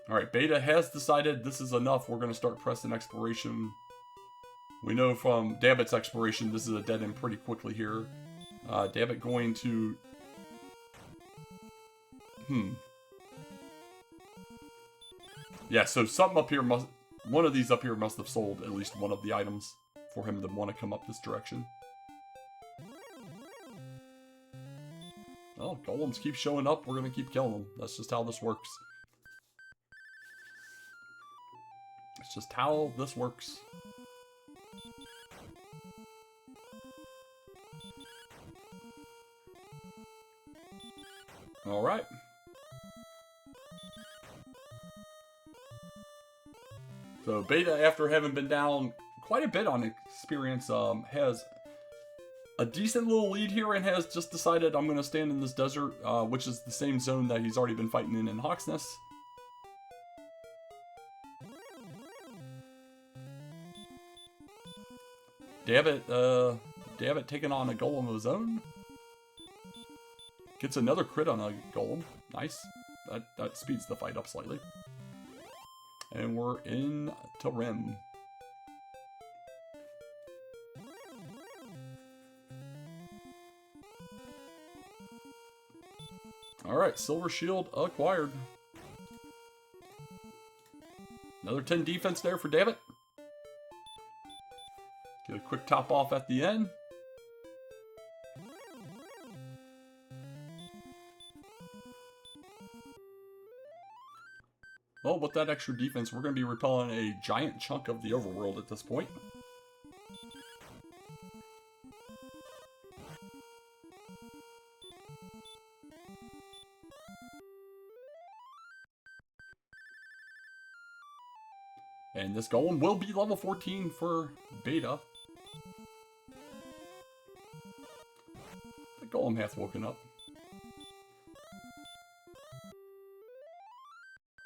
Alright, Beta has decided this is enough. We're going to start pressing exploration. We know from Dabbit's exploration this is a dead end pretty quickly here. Dabbit going to... Yeah, so something up here must... One of these up here must have sold at least one of the items for him to want to come up this direction. Oh, golems keep showing up. We're going to keep killing them. That's just how this works. It's just how this works. Alright. So Beta, after having been down quite a bit on experience, has a decent little lead here and has just decided I'm going to stand in this desert, which is the same zone that he's already been fighting in Hawksness. Dabbit taking on a golem of his own. Gets another crit on a golem. Nice. That speeds the fight up slightly. And we're in to Rim. Alright, silver shield acquired. Another 10 defense there for Dabbit. Get a quick top off at the end. Well, with that extra defense, we're going to be repelling a giant chunk of the overworld at this point. And this golem will be level 14 for beta. The golem hath woken up.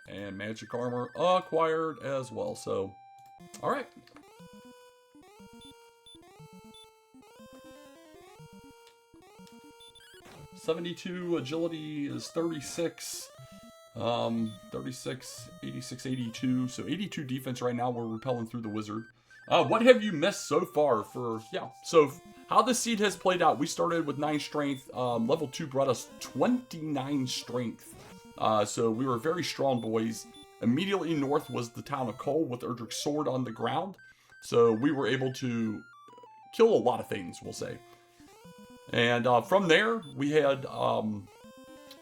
And magic armor acquired as well, so alright. .72 agility is 36. 36, 86, 82. So 82 defense right now. We're repelling through the wizard. What have you missed so far for, yeah. So how the seed has played out. We started with 9 strength. Level 2 brought us 29 strength. So we were very strong boys. Immediately north was the town of Cole with Erdrick's sword on the ground. So we were able to kill a lot of things, we'll say. And from there, we had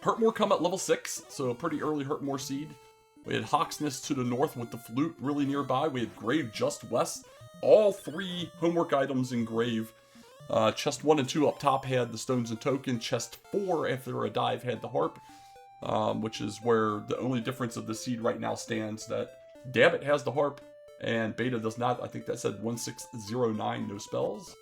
Hurtmore come at level 6, so a pretty early Hurtmore seed. We had Hawksness to the north with the flute really nearby. We had Grave just west. All 3 homework items in Grave. Chest 1 and 2 up top had the stones and token. Chest 4 after a dive had the harp. Which is where the only difference of the seed right now stands, that Dabbit has the harp and Beta does not. I think that said 1609, no spells.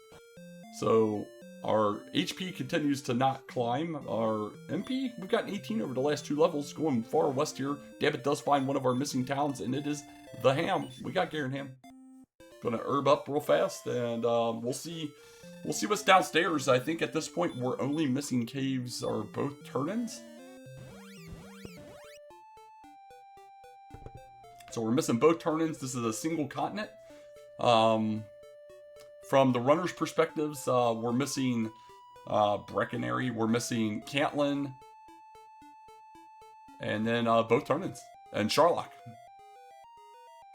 So our HP continues to not climb. Our MP, we've gotten 18 over the last 2 levels, going far west here. Dabbit does find one of our missing towns, and it is the Ham. We got Garenham. Gonna herb up real fast, and we'll see what's downstairs. I think at this point we're only missing caves or both turn-ins. So we're missing both turn-ins. This is a single continent. From the runner's perspectives, we're missing Breckenary, we're missing Cantlin, and then both turn-ins, and Sharlock.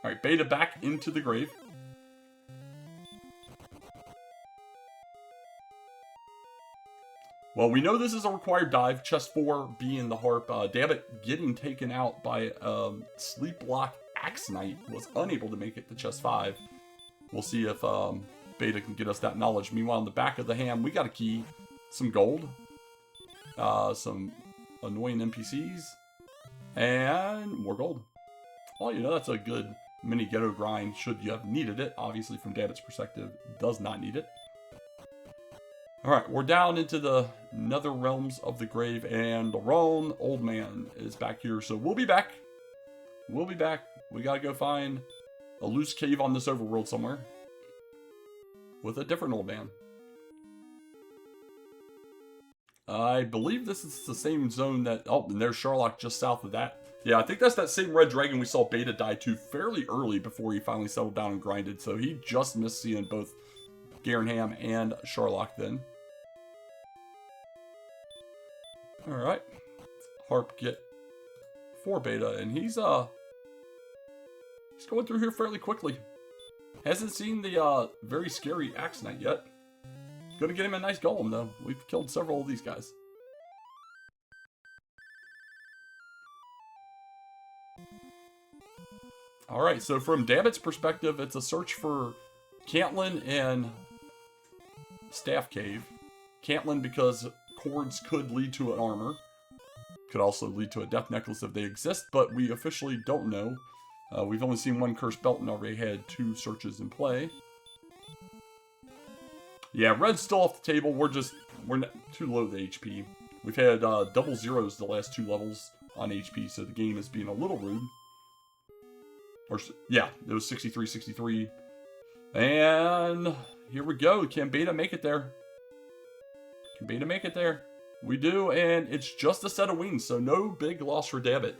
Alright, Beta back into the grave. Well, we know this is a required dive, chest 4 being the harp. Dabbit getting taken out by Sleep Block Axe Knight was unable to make it to chest 5. We'll see if Beta can get us that knowledge. Meanwhile, in the back of the Ham, we got a key, some gold, some annoying NPCs, and more gold. Well, you know, that's a good mini ghetto grind should you have needed it. Obviously, from Dabbit's perspective, does not need it. Alright, we're down into the nether realms of the grave, and the wrong old man is back here. So we'll be back. We'll be back. We gotta go find a loose cave on this overworld somewhere with a different old man. I believe this is the same zone that... Oh, and there's Sharlock just south of that. Yeah, I think that's that same red dragon we saw Beta die to fairly early before he finally settled down and grinded. So he just missed seeing both Garenham and Sharlock then. Alright. Harp get 4 Beta, and he's going through here fairly quickly. Hasn't seen the very scary Axe Knight yet. Gonna get him a nice golem though. We've killed several of these guys. Alright, so from Dabbit's perspective, it's a search for Cantlin and Staff Cave. Cantlin because cords could lead to an armor. Could also lead to a death necklace if they exist, but we officially don't know. We've only seen 1 cursed belt and already had 2 searches in play. Yeah, red's still off the table. We're too low the HP. We've had double zeros the last 2 levels on HP, so the game is being a little rude. Or, yeah, it was 63, 63. And here we go. Can Beta make it there? Can Beta make it there? We do, and it's just a set of wings, so no big loss for Dabbit.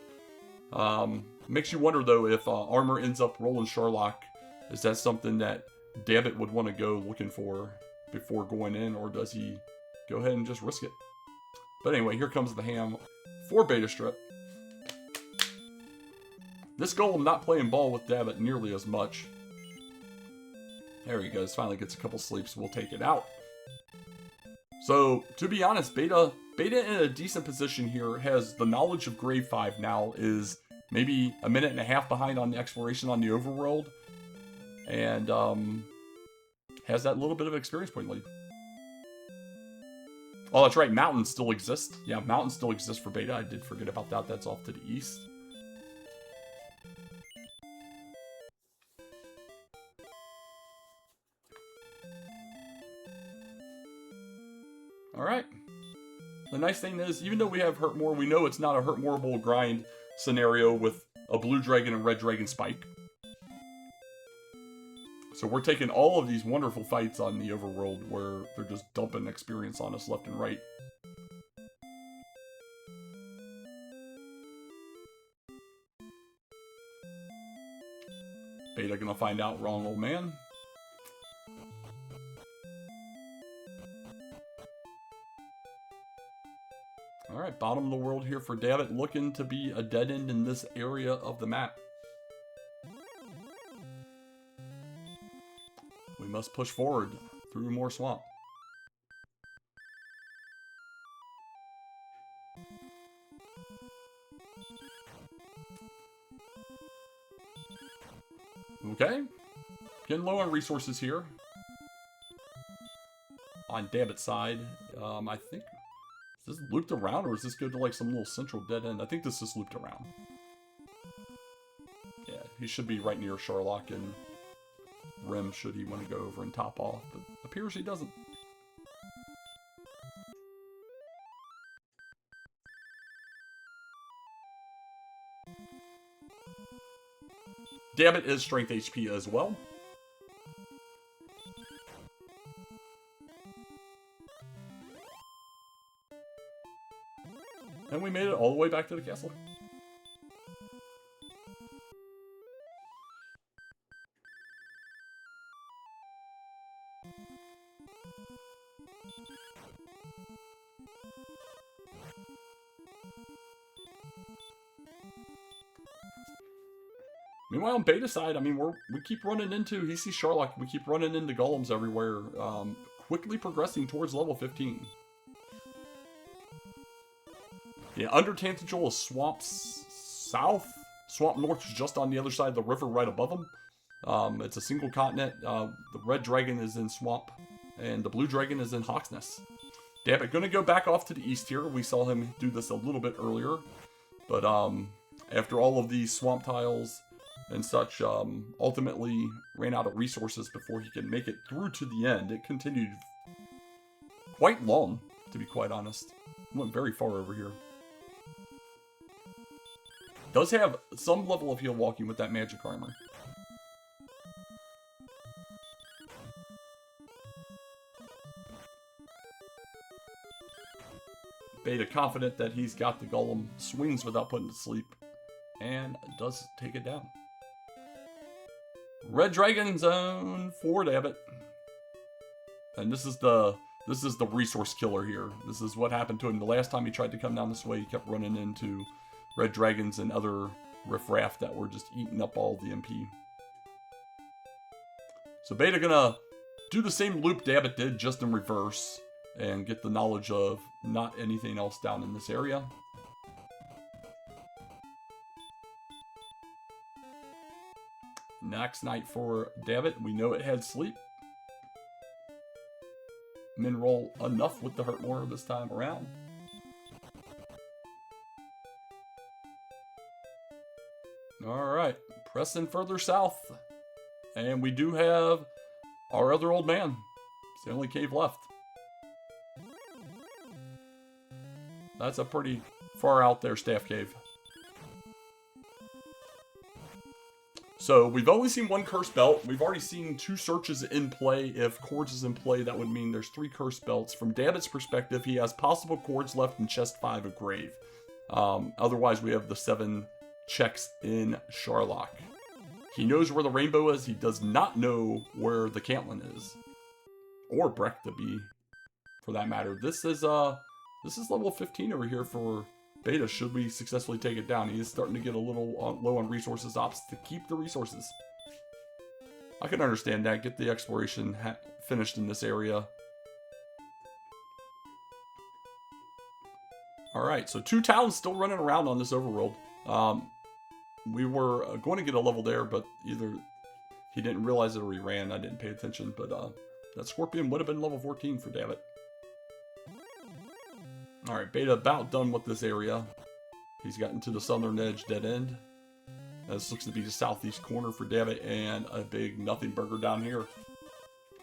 Makes you wonder, though, if Armor ends up rolling Sharlock. Is that something that Dabbit would want to go looking for before going in, or does he go ahead and just risk it? But anyway, here comes the Ham for Beta Strip. This golem not playing ball with Dabbit nearly as much. There he goes. Finally gets a couple sleeps. We'll take it out. So, to be honest, Beta in a decent position here, has the knowledge of Grave 5 now, is maybe a minute and a half behind on the exploration on the overworld, and has that little bit of experience point lead. Oh, that's right, mountains still exist. Yeah, mountains still exist for Beta. I did forget about that. That's off to the east. Alright. The nice thing is, even though we have Hurt More, we know it's not a Hurt Moreable grind scenario with a Blue Dragon and Red Dragon Spike. So we're taking all of these wonderful fights on the overworld where they're just dumping experience on us left and right. Beta gonna find out, wrong old man. Alright, bottom of the world here for Dabbit, looking to be a dead end in this area of the map. We must push forward through more swamp. Okay. Getting low on resources here. On Dabbit's side, I think... Is this looped around, or is this go to like some little central dead end? I think this is looped around. Yeah, he should be right near Sherlock and Rim should he want to go over and top off, but appears he doesn't. Dabbit is strength HP as well. And we made it all the way back to the castle. Meanwhile, on Beta side, I mean, we keep running into, he sees Sherlock, we keep running into golems everywhere, quickly progressing towards level 15. Yeah, under Tantagel is Swamps south. Swamp North is just on the other side of the river right above them. It's a single continent. The Red Dragon is in Swamp, and the Blue Dragon is in Hawksness. Dabbit, gonna go back off to the east here. We saw him do this a little bit earlier. But after all of these swamp tiles and such, ultimately ran out of resources before he could make it through to the end. It continued quite long, to be quite honest. Went very far over here. Does have some level of heal walking with that magic armor. Beta confident that he's got the golem, swings without putting it to sleep, and does take it down. Red Dragon Zone for Dabbit. And this is the resource killer here. This is what happened to him the last time he tried to come down this way. He kept running into Red Dragons and other riffraff that were just eating up all the MP. So Beta gonna do the same loop Dabbit did, just in reverse, and get the knowledge of not anything else down in this area. Next night for Dabbit, we know it had sleep. Min roll enough with the Hurt More this time around. Alright, pressing further south. And we do have our other old man. It's the only cave left. That's a pretty far out there staff cave. So, we've only seen one cursed belt. We've already seen 2 searches in play. If Cords is in play, that would mean there's 3 cursed belts. From Dabbit's perspective, he has possible Cords left in chest 5 of Grave. Otherwise, we have the 7 checks in Sherlock. He knows where the rainbow is. He does not know where the Cantlin is. Or Breck to be, for that matter. This is level 15 over here for Beta, should we successfully take it down. He is starting to get a little low on resources. Ops to keep the resources. I can understand that. Get the exploration finished in this area. Alright, so 2 towns still running around on this overworld. We were going to get a level there, but either he didn't realize it or he ran. I didn't pay attention, but that Scorpion would have been level 14 for Dabbit. Alright, Beta about done with this area. He's gotten to the southern edge dead end. This looks to be the southeast corner for Dabbit, and a big nothing burger down here.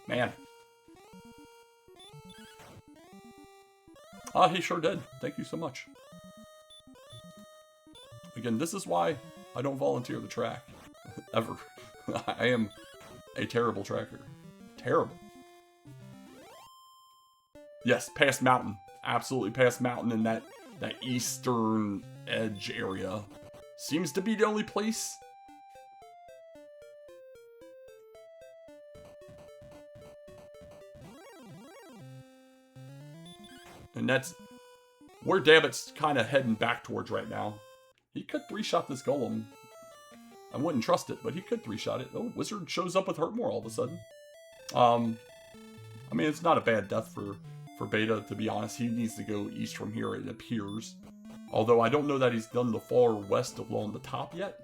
Man. He sure did. Thank you so much. Again, this is why I don't volunteer the track. Ever. I am a terrible tracker. Terrible. Yes, past mountain. Absolutely past mountain in that eastern edge area. Seems to be the only place. And that's where Dabbit's kind of heading back towards right now. He could 3-shot this golem. I wouldn't trust it, but he could 3-shot it. Oh, Wizard shows up with Hurtmore all of a sudden. I mean, it's not a bad death for Beta, to be honest. He needs to go east from here, it appears. Although I don't know that he's done the far west along the top yet.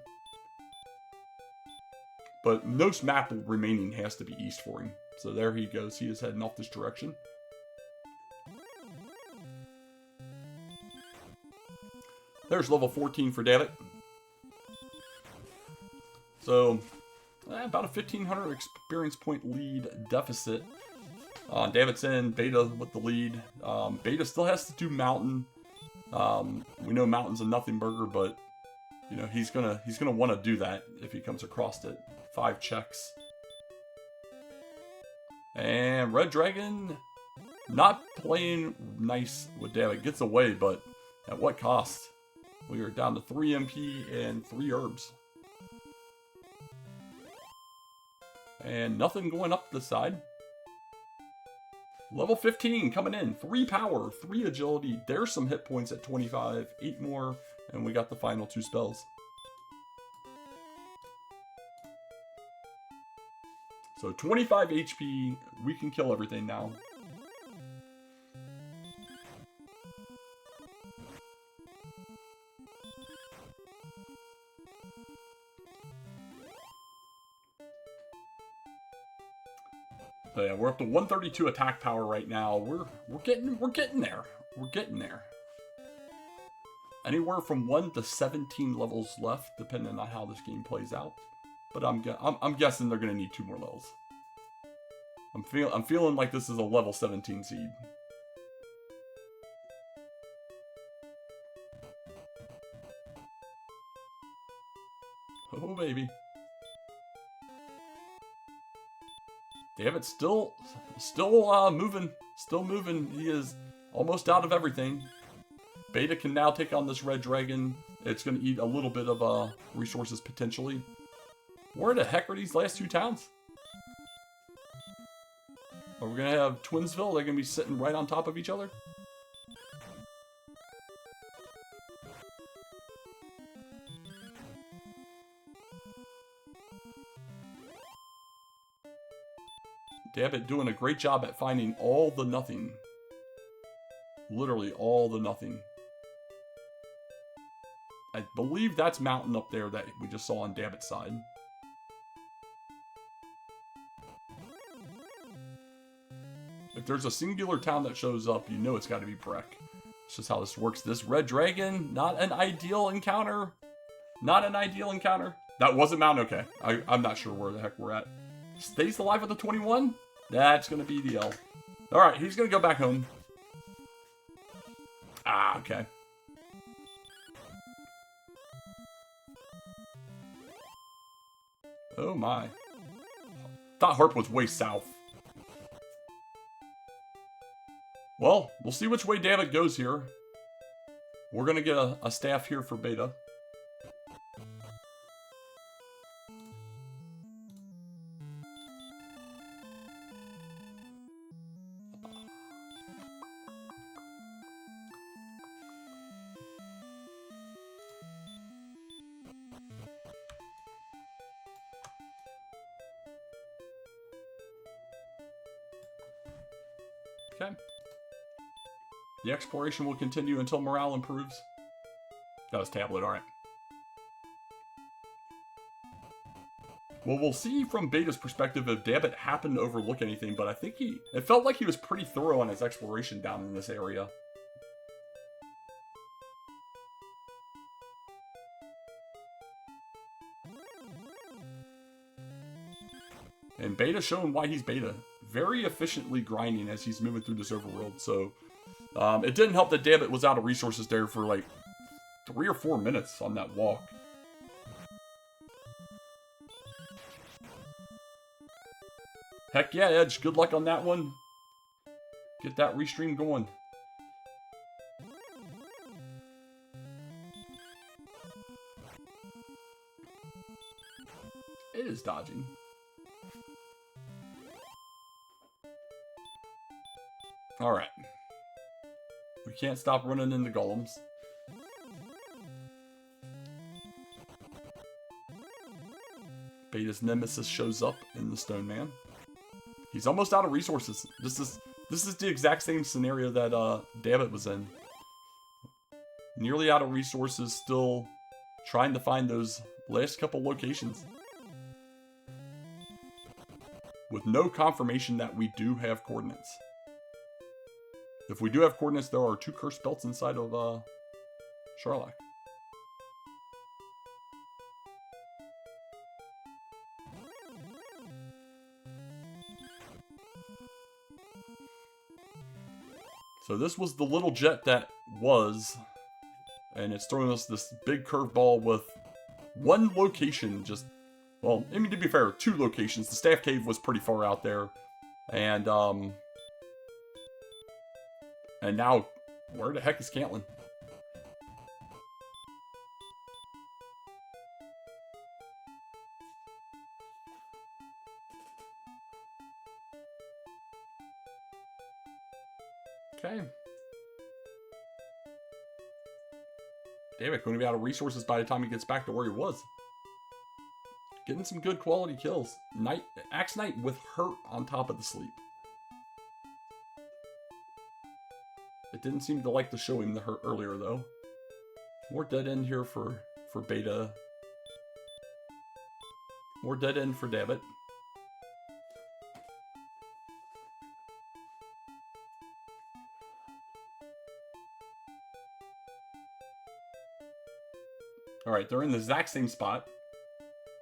But most map remaining has to be east for him. So there he goes. He is heading off this direction. There's level 14 for Dabbit. So, about a 1,500 experience point lead deficit. Dabbit's in, Beta with the lead. Beta still has to do Mountain. We know Mountain's a nothing burger, but you know he's gonna want to do that if he comes across it. 5 checks. And Red Dragon not playing nice with Dabbit. Gets away, but at what cost? We are down to 3 MP and 3 herbs. And nothing going up this side. Level 15 coming in. 3 power, 3 agility. There's some hit points at 25. 8 more. And we got the final 2 spells. So 25 HP. We can kill everything now. So yeah, we're up to 132 attack power right now. We're getting there. We're getting there. Anywhere from 1 to 17 levels left, depending on how this game plays out. But I'm guessing they're gonna need 2 more levels. I'm feeling like this is a level 17 seed. Oh baby. Dabbit's still moving. Still moving. He is almost out of everything. Beta can now take on this Red Dragon. It's going to eat a little bit of resources potentially. Where the heck are these last 2 towns? Are we going to have Twinsville? They're going to be sitting right on top of each other? Dabbit doing a great job at finding all the nothing. Literally all the nothing. I believe that's Mountain up there that we just saw on Dabbit's side. If there's a singular town that shows up, you know it's got to be Breck. It's just how this works. This Red Dragon, not an ideal encounter. Not an ideal encounter. That wasn't Mountain. Okay. I'm not sure where the heck we're at. Stays alive with the 21? That's going to be the L. Alright, he's going to go back home. Ah, okay. Oh my. Thought Harp was way south. Well, we'll see which way Dabbit goes here. We're going to get a staff here for Beta. Okay. The exploration will continue until morale improves. That was tablet, alright. Well, we'll see from Beta's perspective if Dabbit happened to overlook anything, but I think it felt like he was pretty thorough on his exploration down in this area. And Beta showing why he's Beta. Very efficiently grinding as he's moving through this overworld, so... it didn't help that Dabbit was out of resources there for like 3 or 4 minutes on that walk. Heck yeah, Edge. Good luck on that one. Get that restream going. It is dodging. Alright. We can't stop running into golems. Beta's nemesis shows up in the Stone Man. He's almost out of resources. This is the exact same scenario that Dabbit was in. Nearly out of resources, still trying to find those last couple locations. With no confirmation that we do have coordinates. If we do have coordinates, there are 2 cursed belts inside of Charlock. So this was the little jet that was, and it's throwing us this big curveball with 1 location just, well, I mean, to be fair, 2 locations. The Staff Cave was pretty far out there, and now, where the heck is Cantlin? Okay. Dabbit going to be out of resources by the time he gets back to where he was. Getting some good quality kills. Axe Knight with hurt on top of the sleep. It didn't seem to like to show him the hurt earlier, though. More dead end here for Beta. More dead end for Dabbit. Alright, they're in the exact same spot.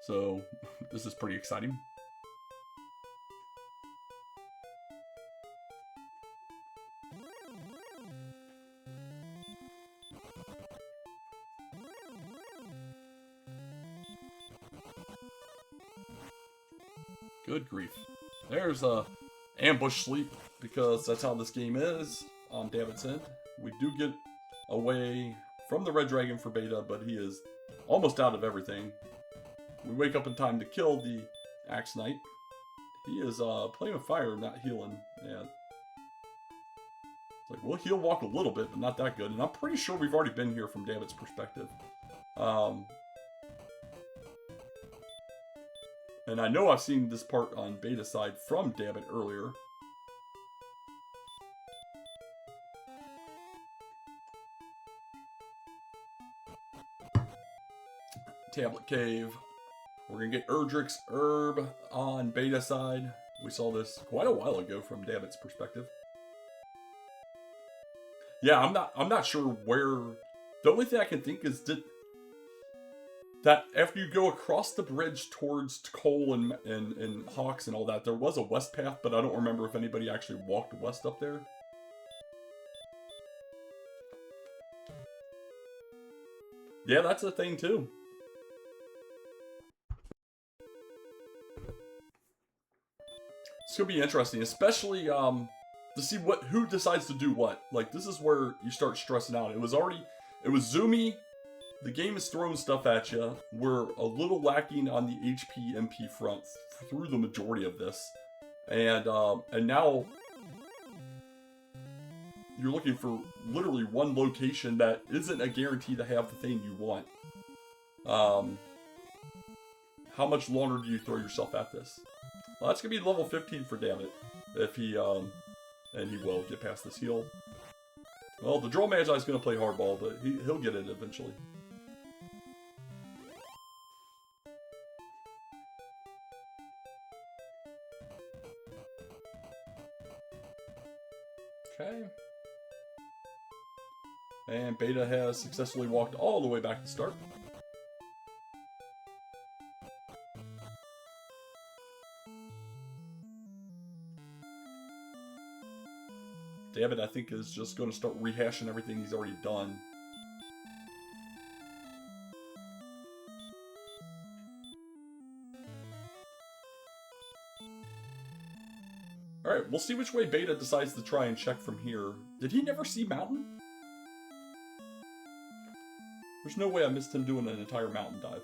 So, this is pretty exciting. Good grief. There's a ambush sleep, because that's how this game is on Dabbit's end. We do get away from the Red Dragon for Beta, but he is almost out of everything. We wake up in time to kill the Axe Knight. He is playing with fire, not healing. Yeah. It's like, we'll heal walk a little bit, but not that good. And I'm pretty sure we've already been here from Dabbit's perspective. And I know I've seen this part on Beta side from Dabbit earlier. Tablet Cave. We're going to get Erdrick's Herb on Beta side. We saw this quite a while ago from Dabbit's perspective. Yeah, I'm not sure where. The only thing I can think is that after you go across the bridge towards Cole and Hawks and all that, there was a west path, but I don't remember if anybody actually walked west up there. Yeah, that's a thing too. It's gonna be interesting, especially to see who decides to do what. Like, this is where you start stressing out. It was zoomy. The game is throwing stuff at you. We're a little lacking on the HP MP front through the majority of this, and now you're looking for literally 1 location that isn't a guarantee to have the thing you want. How much longer do you throw yourself at this? Well, that's gonna be level 15 for Dabbit if And he will get past this hill. Well, the Droll Magi is going to play hardball, but he'll get it eventually. Okay. And Beta has successfully walked all the way back to start. David, I think, is just going to start rehashing everything he's already done. Alright, we'll see which way Beta decides to try and check from here. Did he never see Mountain? There's no way I missed him doing an entire mountain dive.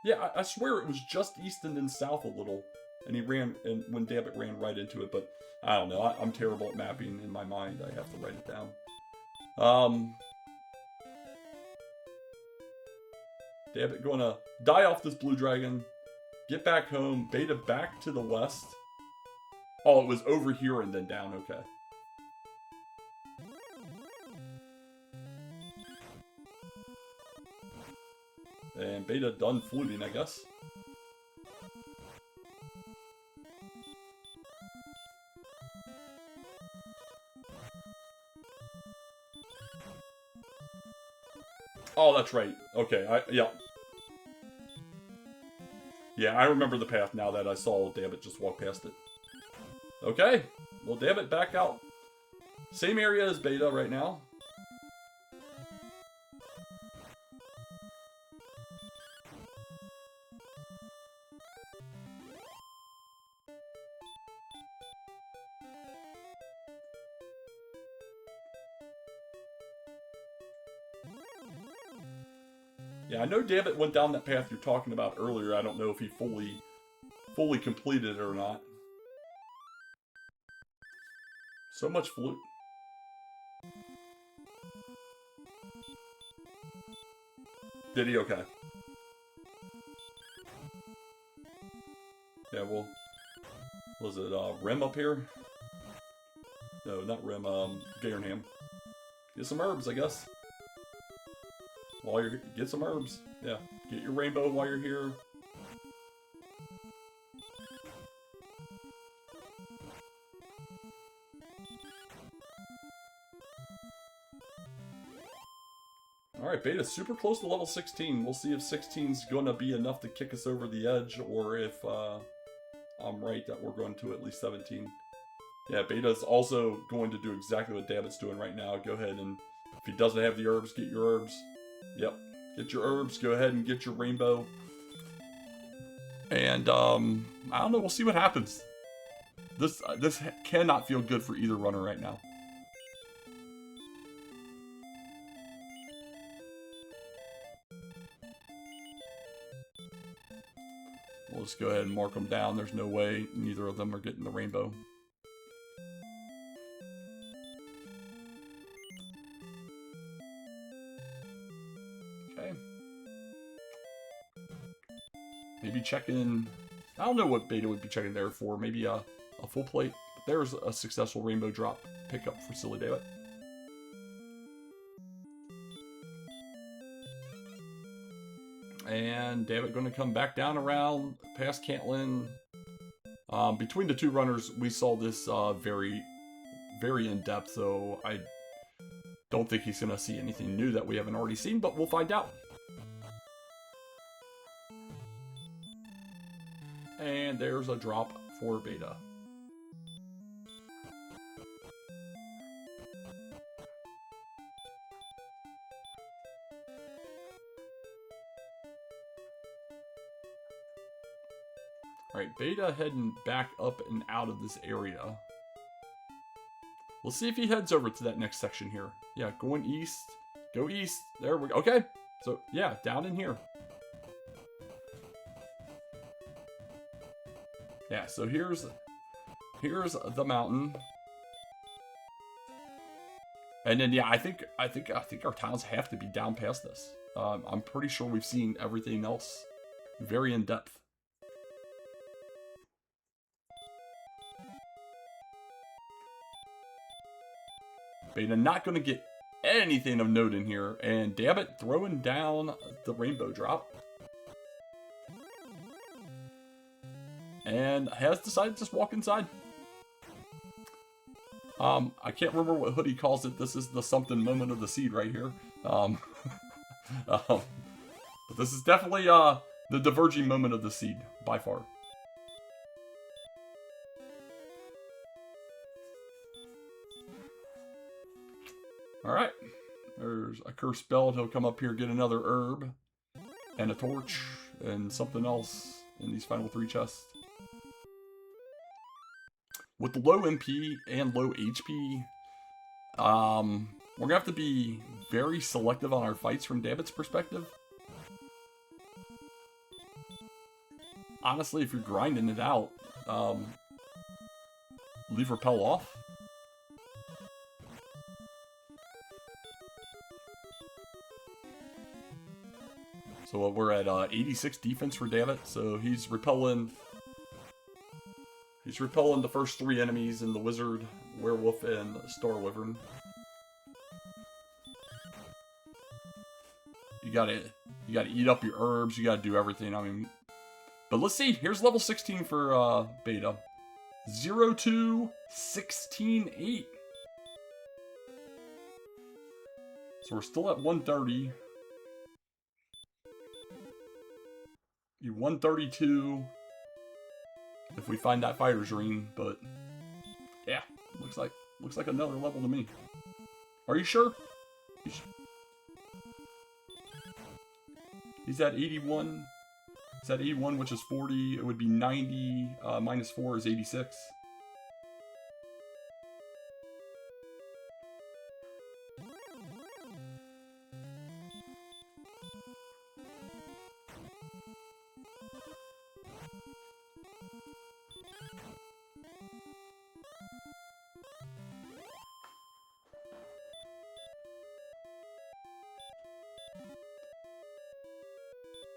Yeah, I swear it was just east and then south a little. And he ran, and when Dabbit ran right into it, but I don't know. I'm terrible at mapping in my mind. I have to write it down. Dabbit going to die off this blue dragon. Get back home. Beta back to the west. Oh, it was over here and then down. Okay. And Beta done fluting, I guess. Oh, that's right. Okay, yeah. Yeah, I remember the path now that I saw Dabbit just walk past it. Okay, well, Dabbit back out. Same area as Beta right now. Yeah, I know Dabbit went down that path you're talking about earlier. I don't know if he fully completed it or not. So much flute. Did he? Okay. Yeah, well, was it Rim up here? No, not Rim, Garenham. Get some herbs, I guess. While you're, get some herbs. Yeah, get your rainbow while you're here. Alright, Beta's super close to level 16. We'll see if 16's going to be enough to kick us over the edge, or if I'm right that we're going to at least 17. Yeah, Beta's also going to do exactly what Dabbit's doing right now. Go ahead and, if he doesn't have the herbs, get your herbs. Yep, get your herbs, go ahead and get your rainbow. And, I don't know, we'll see what happens. This cannot feel good for either runner right now. We'll just go ahead and mark them down. There's no way neither of them are getting the rainbow. Okay. Maybe checking... I don't know what Beta would be checking there for. Maybe a full plate. But there's a successful rainbow drop pickup for Sillydabbit. And Dabbit going to come back down around past Cantlin. Between the two runners, we saw this very, very in depth, so I don't think he's going to see anything new that we haven't already seen, but we'll find out. And there's a drop for Beta. Alright, Beta heading back up and out of this area. We'll see if he heads over to that next section here. Yeah, going east. Go east. There we go. Okay. So, yeah, down in here. Yeah, so here's the mountain. And then, yeah, I think our towns have to be down past this. I'm pretty sure we've seen everything else very in depth. Beta not going to get anything of note in here. And Dabbit throwing down the rainbow drop. And has decided to just walk inside. I can't remember what Hoodie calls it. This is the something moment of the seed right here. But this is definitely the diverging moment of the seed, by far. Alright. There's a cursed spell. He'll come up here, get another herb, and a torch, and something else in these final 3 chests. With the low MP and low HP, we're going to have to be very selective on our fights from Dabbit's perspective. Honestly, if you're grinding it out, leave Repel off. So we're at 86 defense for Dabbit, so he's repelling the first 3 enemies in the Wizard, Werewolf, and Star Wyvern. You gotta eat up your herbs, you gotta do everything, I mean. But let's see, here's level 16 for Beta. 0-2, 16-8. So we're still at 130. You 132 if we find that fighter's ring, but yeah, looks like another level to me. Are you sure? He's at 81. He's at 81, which is 40. It would be 90 minus 4 is 86.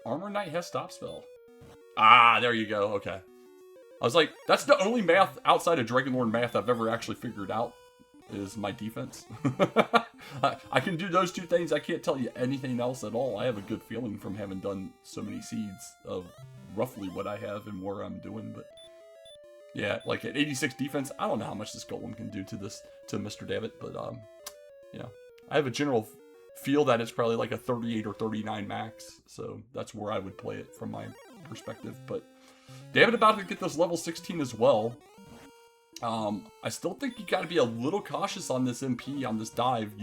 Armor Knight has stop spell. Ah, there you go. Okay. I was like, that's the only math outside of Dragonlord math I've ever actually figured out is my defense. I can do those 2 things. I can't tell you anything else at all. I have a good feeling from having done so many seeds of roughly what I have and where I'm doing. But yeah, like at 86 defense, I don't know how much this golem can do to Mr. Dabbit. But yeah, I have a general feel that it's probably like a 38 or 39 max, so that's where I would play it from my perspective. But Dabbit about to get this level 16 as well. I still think you got to be a little cautious on this MP, on this dive.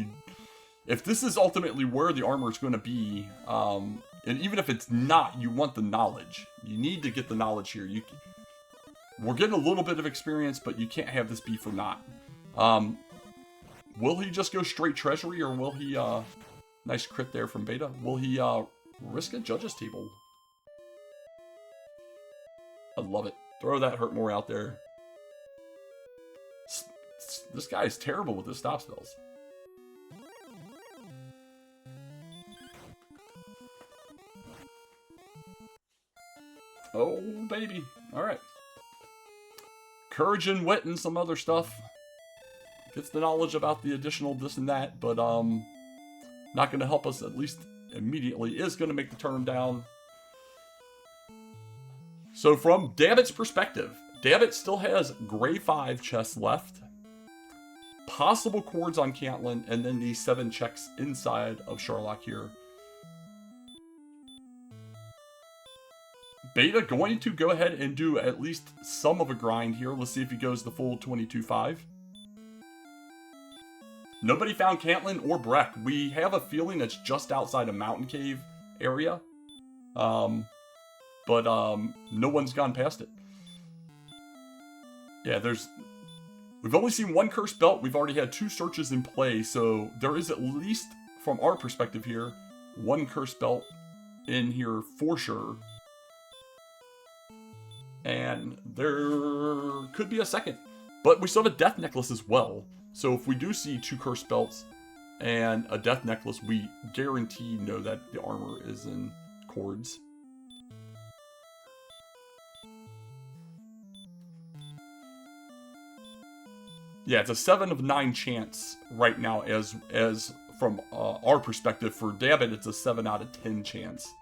If this is ultimately where the armor is going to be, and even if it's not, you want the knowledge. You need to get the knowledge here. We're getting a little bit of experience, but you can't have this be for naught. Will he just go straight treasury, or will he, nice crit there from Beta, will he risk a judge's table? I love it. Throw that hurt more out there. This guy is terrible with his stop spells. Oh, baby. Alright. Courage and wit and some other stuff. Gets the knowledge about the additional this and that, but not going to help us at least immediately. Is going to make the turn down. So from Dabbit's perspective, Dabbit still has Gray 5 chests left. Possible chords on Cantlin, and then these 7 checks inside of Sherlock here. Beta going to go ahead and do at least some of a grind here. Let's see if he goes the full 22.5. Nobody found Cantlin or Breck. We have a feeling it's just outside a mountain cave area. But no one's gone past it. Yeah, we've only seen 1 cursed belt. We've already had 2 searches in play, so there is at least, from our perspective here, 1 cursed belt in here for sure. And there could be a second. But we still have a death necklace as well. So if we do see 2 cursed belts and a death necklace, we guarantee know that the armor is in chords. Yeah, it's a 7 of 9 chance right now as from our perspective. For Dabbit, it's a 7 out of 10 chance.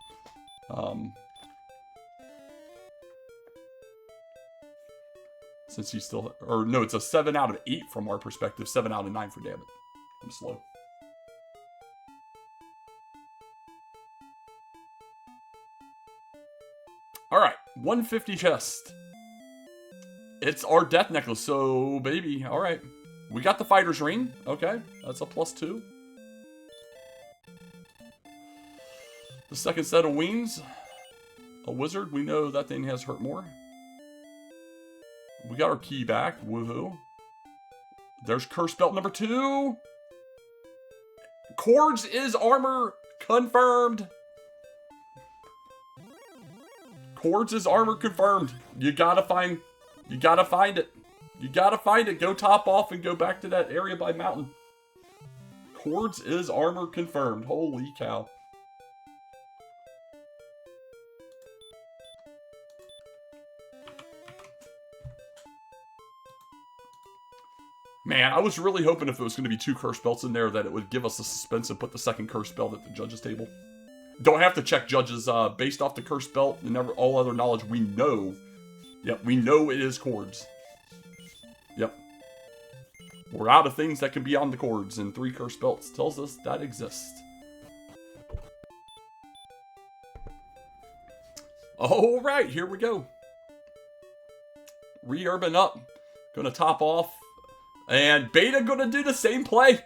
Since he's still... Or no, it's a 7 out of 8 from our perspective. 7 out of 9 for Dabbit. I'm slow. Alright, 150 chest. It's our death necklace, so baby, alright. We got the fighter's ring. Okay, that's a +2. The second set of wings. A wizard, we know that thing has hurt more. We got our key back, woohoo. There's curse belt number 2. Cords is armor confirmed. Cords is armor confirmed. You gotta find it. You gotta find it. Go top off and go back to that area by mountain. Cords is armor confirmed. Holy cow. Man, I was really hoping if it was going to be 2 curse belts in there that it would give us the suspense and put the second curse belt at the judges table. Don't have to check judges based off the curse belt and all other knowledge. We know. Yep, we know it is cords. Yep. We're out of things that can be on the cords, and 3 curse belts tells us that exists. Alright, here we go. Re-urban up. Gonna top off. And Beta gonna do the same play.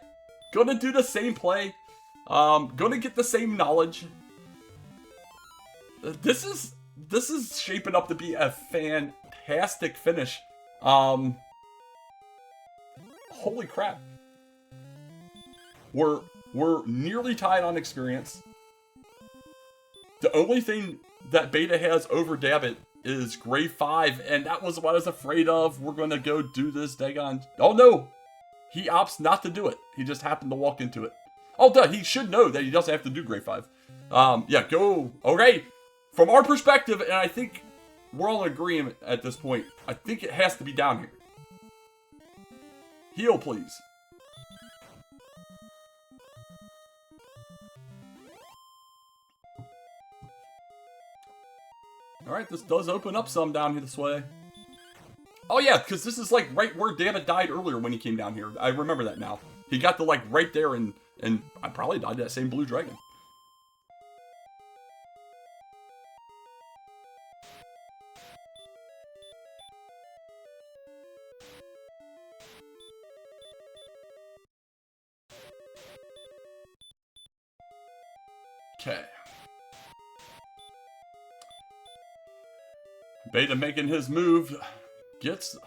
Gonna do the same play. Gonna get the same knowledge. This is shaping up to be a fantastic finish. Holy crap. We're nearly tied on experience. The only thing that Beta has over Dabbit is grade 5, and that was what I was afraid of. We're gonna go do this daggone... Oh no! He opts not to do it. He just happened to walk into it. Oh duh, he should know that he doesn't have to do grade 5. Yeah, go. Okay, from our perspective, and I think we're all in agreement at this point, I think it has to be down here. Heal, please. Alright, this does open up some down here this way. Oh yeah, because this is like right where Dabbit died earlier when he came down here. I remember that now. He got to like right there and I probably died to that same blue dragon. Okay. Beta making his move. Gets...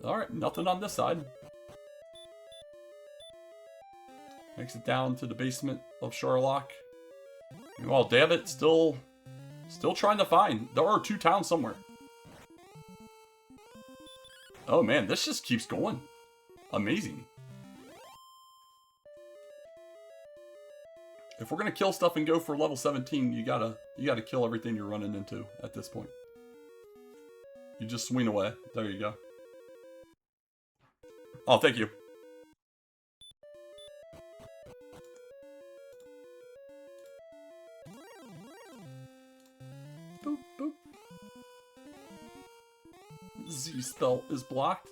Alright, nothing on this side. Makes it down to the basement of Sherlock. Meanwhile, Dabbit still trying to find. There are 2 towns somewhere. Oh man, this just keeps going. Amazing. If we're gonna kill stuff and go for level 17, you gotta kill everything you're running into at this point. You just swing away. There you go. Oh, thank you. Boop, boop. Z spell is blocked.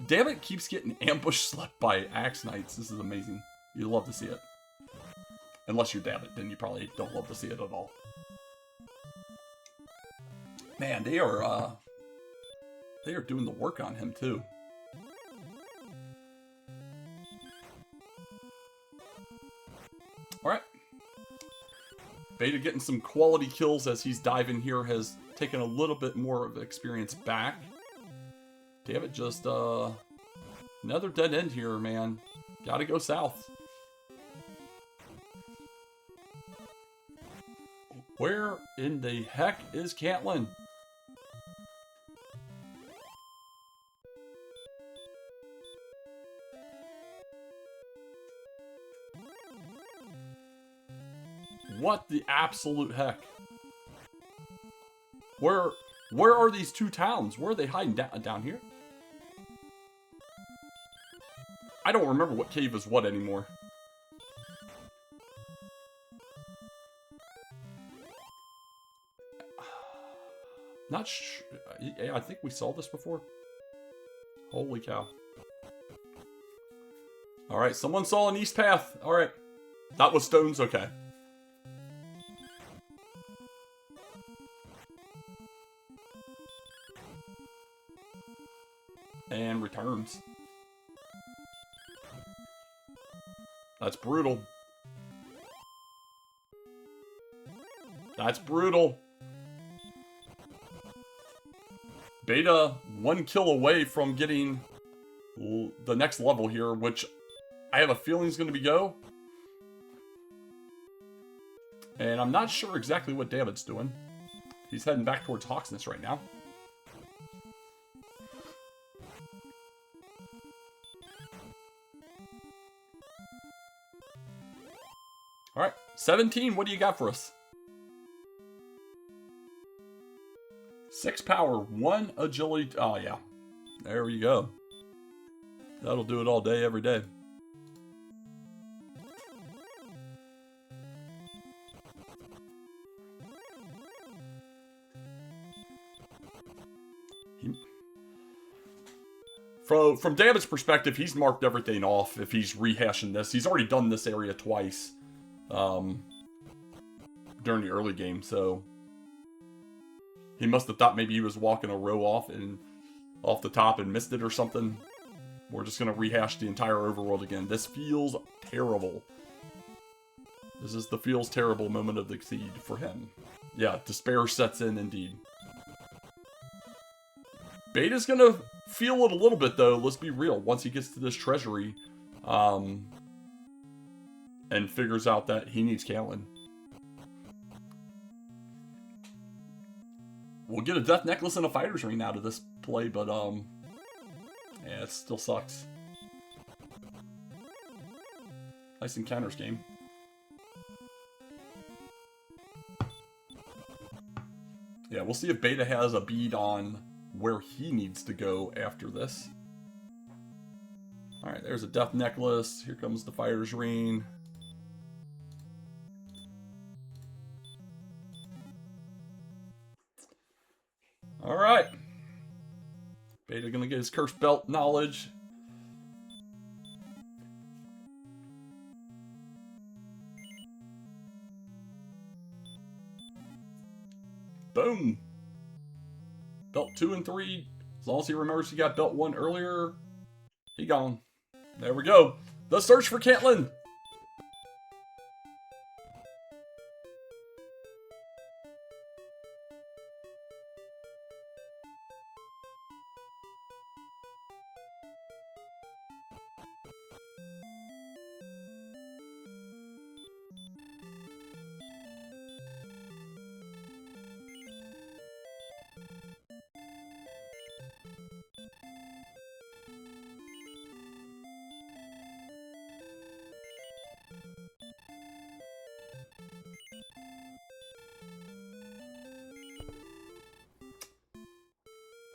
Dabbit keeps getting ambush slept by Axe Knights. This is amazing. You love to see it. Unless you're Dabbit, then you probably don't love to see it at all. Man, they are doing the work on him too. All right. Beta getting some quality kills as he's diving here has taken a little bit more of experience back. Dabbit just another dead end here, man. Gotta go south. Where in the heck is Cantlin? What the absolute heck? Where are these 2 towns? Where are they hiding down here? I don't remember what cave is what anymore. Not sure. Yeah, I think we saw this before. Holy cow. Alright, someone saw an east path. Alright. That was stones, okay. And returns. That's brutal. That's brutal. Beta 1 kill away from getting the next level here, which I have a feeling is going to be go. And I'm not sure exactly what David's doing. He's heading back towards Hawksness right now. Alright, 17, what do you got for us? 6 power, 1 agility. Oh, yeah. There we go. That'll do it all day, every day. From David's perspective, he's marked everything off if he's rehashing this. He's already done this area twice during the early game, so he must have thought maybe he was walking a row off the top and missed it or something. We're just going to rehash the entire overworld again. This feels terrible. This is the feels terrible moment of the seed for him. Yeah, despair sets in indeed. Beta's going to feel it a little bit, though. Let's be real. Once he gets to this treasury and figures out that he needs Caitlyn. We'll get a death necklace and a fighter's ring out of this play, but yeah, it still sucks. Nice encounters game. Yeah, we'll see if Beta has a bead on where he needs to go after this. Alright, there's a death necklace. Here comes the fighter's ring. Alright. Beta gonna get his cursed belt knowledge. Boom. Belt 2 and 3. As long as he remembers he got belt 1 earlier, he gone. There we go. The search for Caitlyn.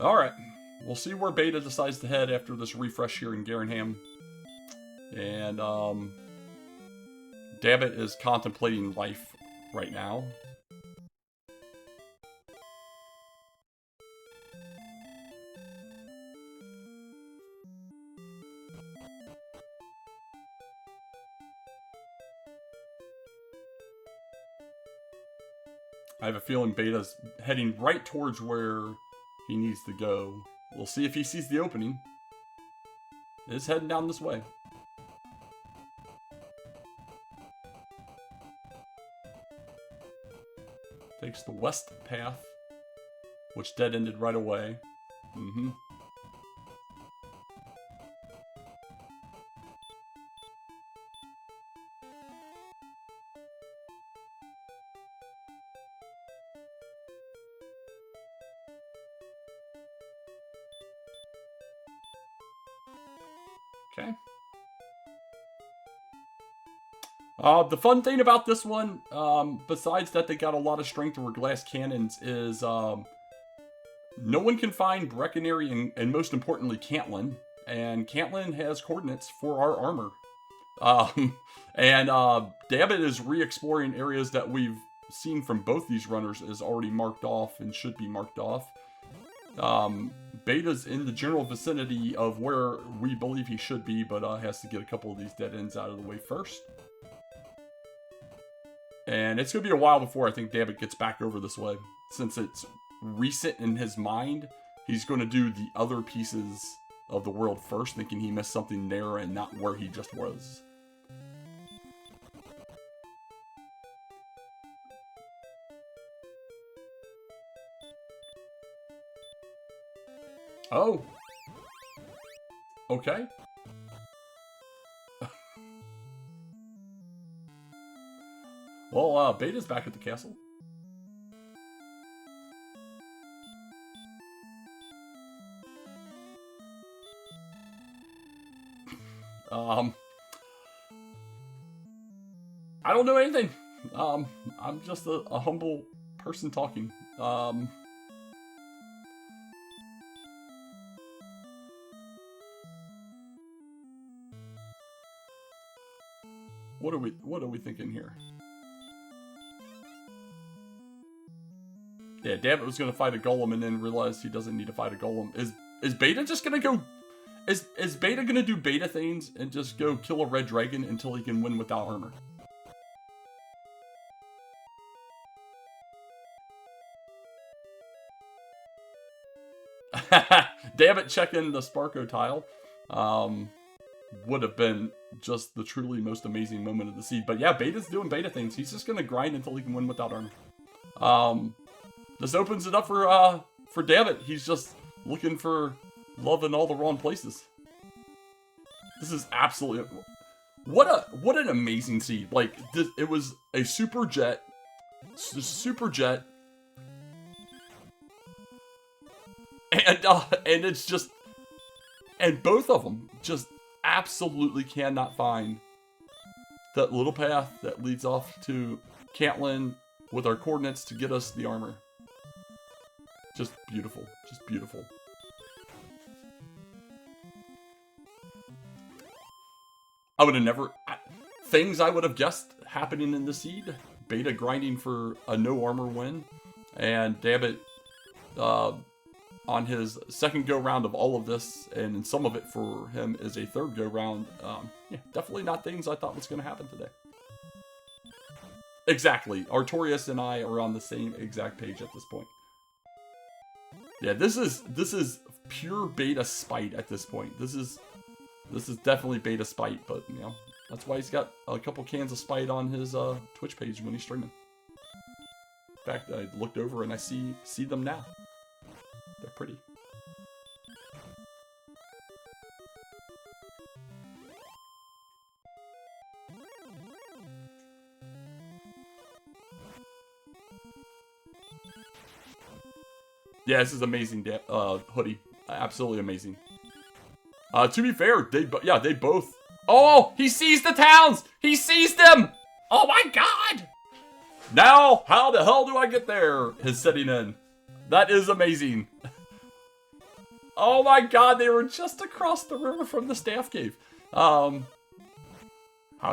Alright, we'll see where Beta decides to head after this refresh here in Garenham. And, Dabbit is contemplating life right now. I have a feeling Beta's heading right towards where he needs to go. We'll see if he sees the opening. It's heading down this way. Takes the west path, which dead-ended right away. Okay. The fun thing about this one, besides that they got a lot of strength over glass cannons, is no one can find Breckenary and most importantly Caitlyn. and Cantlin has coordinates for our armor. And Dabbit is re-exploring areas that we've seen from both these runners is already marked off and should be marked off. Beta's in the general vicinity of where we believe he should be, but has to get a couple of these dead ends out of the way first. And it's going to be a while before I think Dabbit gets back over this way. Since it's recent in his mind, he's going to do the other pieces of the world first, thinking he missed something there and not where he just was. Oh. Okay. Well, Beta's back at the castle. I don't know anything. I'm just a humble person talking. What are we thinking here? Yeah, Dabbit was gonna fight a golem and then realized he doesn't need to fight a golem. Is Beta just gonna go? Is Beta gonna do Beta things and just go kill a red dragon until he can win without armor? Dabbit checking the Sparko tile. Would have been just the truly most amazing moment of the seed. But yeah, Beta's doing Beta things. He's just gonna grind until he can win without armor. This opens it up for Dabbit. He's just looking for love in all the wrong places. This is absolutely what an amazing seed. Like it was a super jet, and it's just, and both of them just absolutely cannot find that little path that leads off to Cantlin with our coordinates to get us the armor. Just beautiful. Just beautiful. I would have never... things I would have guessed happening in the seed. Beta grinding for a no armor win. And Dabbit on his second go-round of all of this, and some of it for him is a third go-round. Yeah, definitely not things I thought was going to happen today. Exactly. Artorias and I are on the same exact page at this point. Yeah, this is pure Beta spite at this point. This is definitely Beta spite, but you know, that's why he's got a couple cans of spite on his Twitch page when he's streaming. In fact, I looked over and I see them now. They're pretty. Yeah, this is amazing, hoodie. Absolutely amazing. To be fair, they both... Oh, he sees the towns! He sees them! Oh my god! Now, how the hell do I get there? His setting in. That is amazing. Oh my god, they were just across the river from the staff cave. How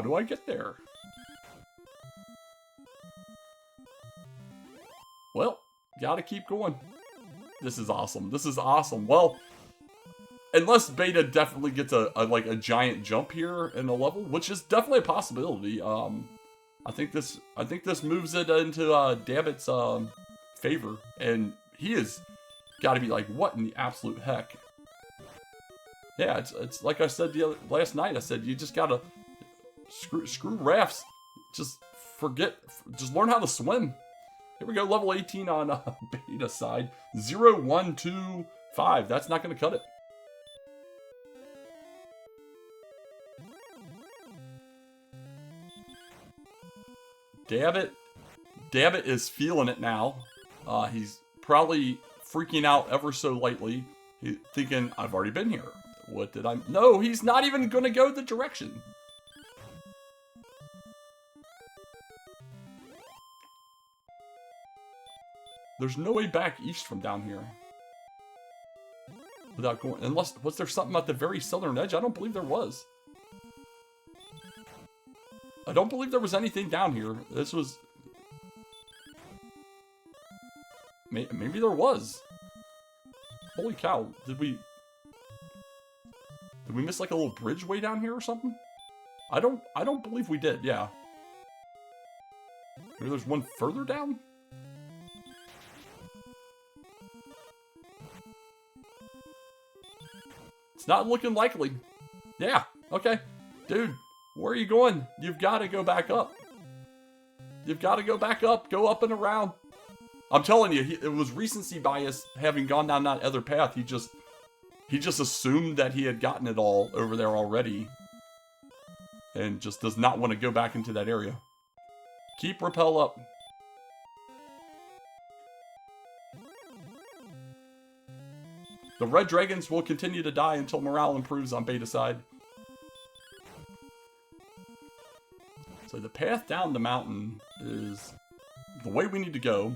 do I get there? Well, gotta keep going. This is awesome. This is awesome. Well, unless Beta definitely gets a giant jump here in the level, which is definitely a possibility. I think this moves it into Dabbit's favor, and he is got to be like, what in the absolute heck? Yeah, it's like I said last night. I said you just gotta screw rafts. Just learn how to swim. Here we go, level 18 on Beta side. 0, 1, 2, 5. That's not going to cut it. Dabbit is feeling it now. He's probably freaking out ever so lightly. He's thinking, I've already been here. What did I... No, he's not even going to go the direction. There's no way back east from down here. without going... Unless... Was there something at the very southern edge? I don't believe there was. I don't believe there was anything down here. This was... Maybe there was. Holy cow. Did we miss like a little bridge way down here or something? I don't believe we did, yeah. Maybe there's one further down? It's not looking likely. Yeah, okay. Dude, where are you going? You've got to go back up. You've got to go back up. Go up and around. I'm telling you, it was recency bias having gone down that other path. He just assumed that he had gotten it all over there already. And just does not want to go back into that area. Keep rappel up. The red dragons will continue to die until morale improves on beta side. So the path down the mountain is the way we need to go.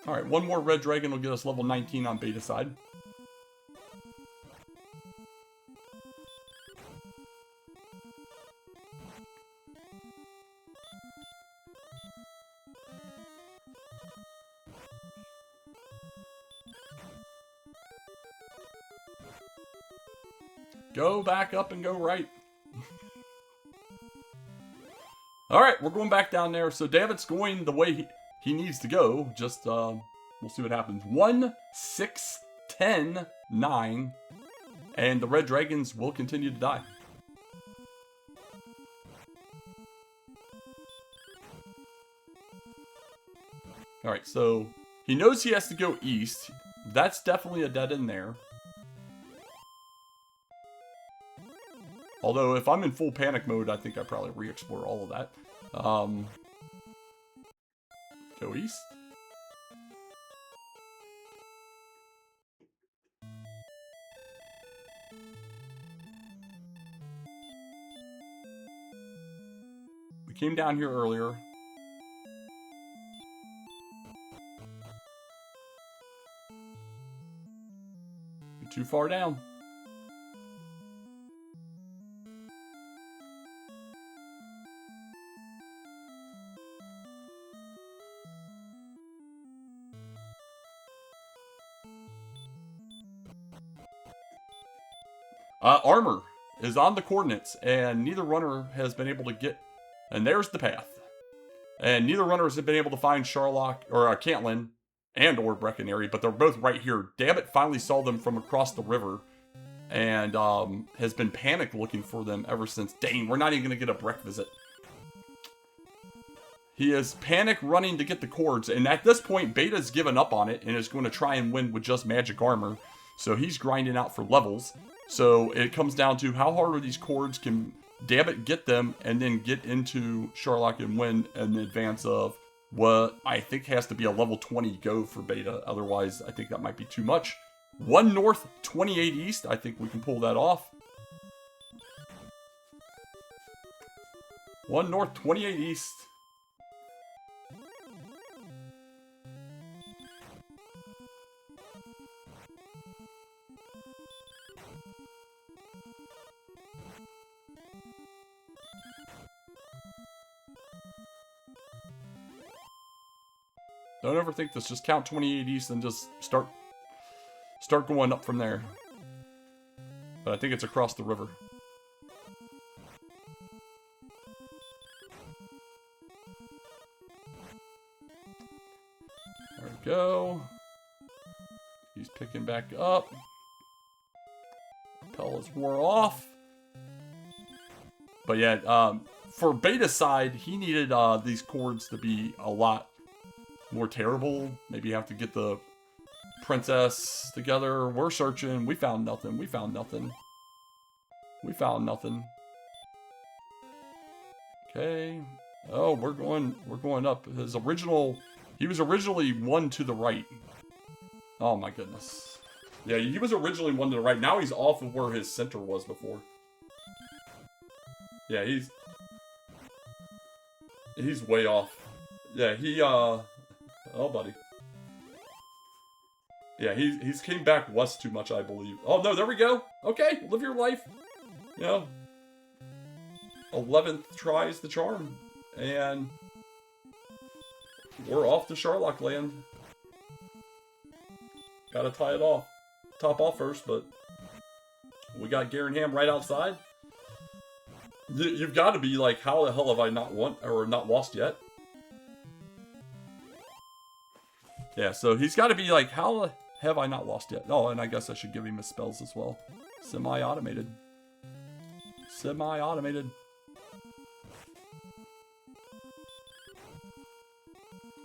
Alright, one more red dragon will get us level 19 on beta side. Go back up and go right. Alright, we're going back down there. So David's going the way he needs to go. Just, we'll see what happens. 1, 6, 10, 9. And the red dragons will continue to die. Alright, so he knows he has to go east. That's definitely a dead end there. Although, if I'm in full panic mode, I think I probably re-explore all of that. Go east. We came down here earlier. You're too far down. Armor is on the coordinates, and neither runner has been able to get... And there's the path. And neither runners have been able to find Sharlock, or Cantlin, and or Breckenary, but they're both right here. Dabbit finally saw them from across the river, and has been panic looking for them ever since. Dang, we're not even going to get a Breck visit. He is panic running to get the cords, and at this point, Beta's given up on it, and is going to try and win with just magic armor. So he's grinding out for levels. So it comes down to how hard are these cords, can Dabbit get them, and then get into Sharlock and win in advance of what I think has to be a level 20 go for Beta. Otherwise, I think that might be too much. 1 north, 28 east. I think we can pull that off. 1 north, 28 east. Don't overthink this. Just count 28 east and just start going up from there. But I think it's across the river. There we go. He's picking back up. Repel is wore off. But yeah, for Beta side, he needed these cords to be a lot more terrible. Maybe you have to get the princess together. We're searching. We found nothing. We found nothing. We found nothing. Okay. Oh, we're going up. He was originally 1 to the right. Oh my goodness. Yeah, he was originally 1 to the right. Now he's off of where his center was before. Yeah, he's way off. Yeah, oh, buddy. Yeah, he's came back west too much, I believe. Oh, no, there we go. Okay, live your life. You know, 11th tries the charm. And we're off to Sharlock Land. Gotta tie it off. Top off first, but we got Garenham right outside. You've got to be like, how the hell have I not lost yet? Yeah, so he's got to be like, how have I not lost yet? Oh, and I guess I should give him his spells as well. Semi-automated. Semi-automated.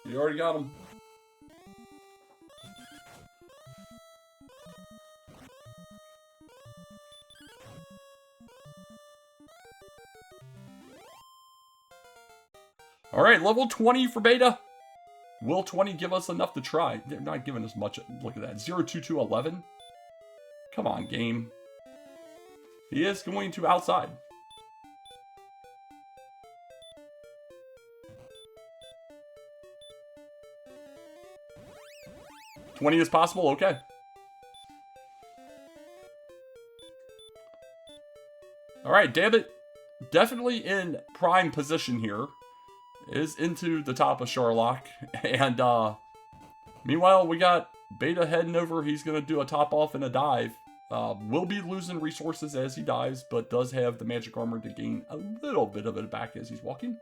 You already got him. Alright, level 20 for Beta. Will 20 give us enough to try? They're not giving us much. Look at that. 0-2-2-11. Come on, game. He is going to outside. $20 is possible? Okay. Alright, Dabbit. Definitely in prime position here. Is into the top of Sharlock. And, meanwhile, we got Beta heading over. He's going to do a top off and a dive. Will be losing resources as he dives, but does have the magic armor to gain a little bit of it back as he's walking.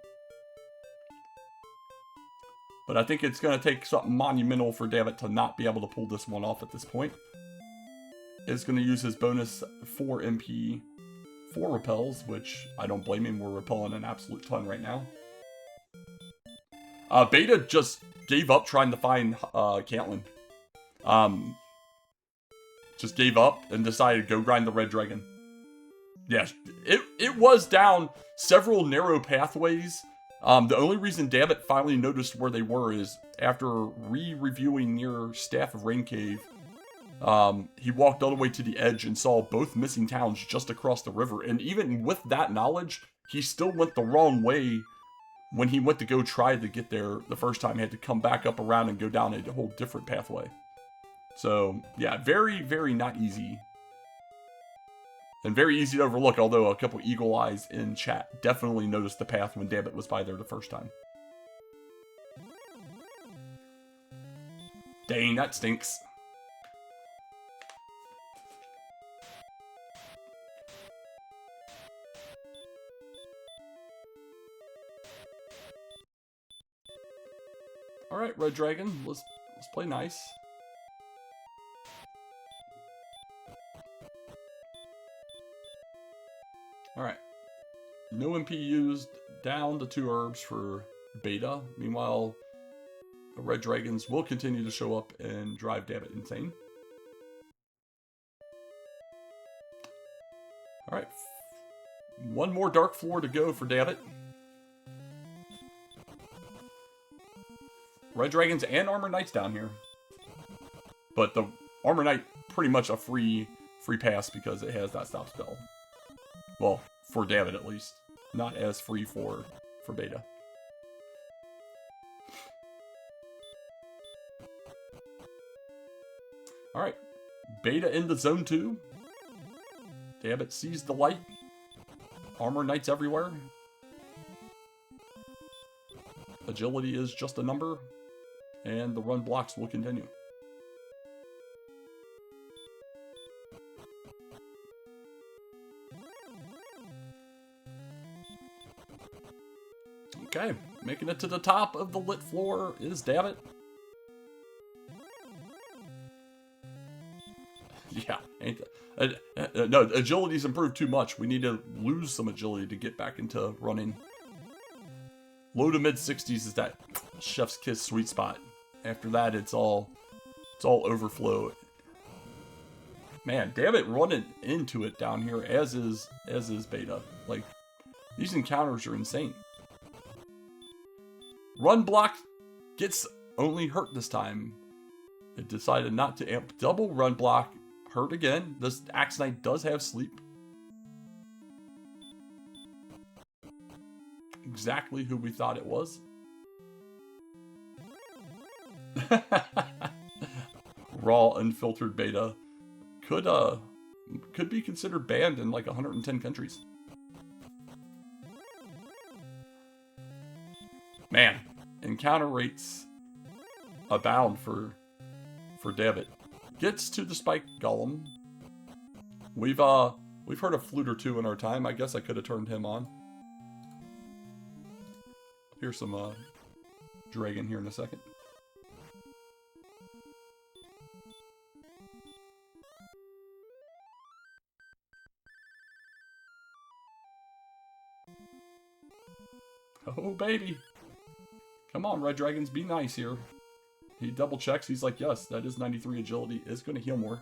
But I think it's going to take something monumental for Dabbit to not be able to pull this one off at this point. Is going to use his bonus 4 MP 4 repels, which I don't blame him. We're repelling an absolute ton right now. Beta just gave up trying to find Caitlyn. Just gave up and decided to go grind the red dragon. Yeah, it was down several narrow pathways. The only reason Dabbit finally noticed where they were is after re-reviewing near Staff of Rain Cave. He walked all the way to the edge and saw both missing towns just across the river. And even with that knowledge, he still went the wrong way. When he went to go try to get there the first time, he had to come back up around and go down a whole different pathway. So, yeah, very, very not easy. And very easy to overlook, although a couple eagle eyes in chat definitely noticed the path when Dabbit was by there the first time. Dang, that stinks. Alright, Red Dragon, let's play nice. Alright. No MP used, down to 2 herbs for Beta. Meanwhile, the Red Dragons will continue to show up and drive Dabbit insane. Alright. One more Dark Floor to go for Dabbit. Red Dragons and Armor Knights down here. But the Armor Knight, pretty much a free pass because it has that stop spell. Well, for Dabbit at least. Not as free for Beta. Alright. Beta into Zone 2. Dabbit sees the light. Armor Knights everywhere. Agility is just a number. And the run blocks will continue. Okay, making it to the top of the lit floor is Dabbit. Yeah, ain't that, no, agility's improved too much. We need to lose some agility to get back into running. Low to mid 60s is that chef's kiss sweet spot. After that, it's all overflow. Man, Dabbit running into it down here, as is Beta. Like, these encounters are insane. Run block gets only hurt this time. It decided not to amp double run block. Hurt again. This Axe Knight does have sleep. Exactly who we thought it raw, unfiltered beta could be considered banned in like 110 countries. Man, encounter rates abound for Dabbit. Gets to the Spike Golem. We've heard a flute or two in our time. I guess I could have turned him on. Here's some dragon here in a second. Oh, baby. Come on, Red Dragons, be nice here. He double checks. He's like, yes, that is 93 agility. It's going to heal more.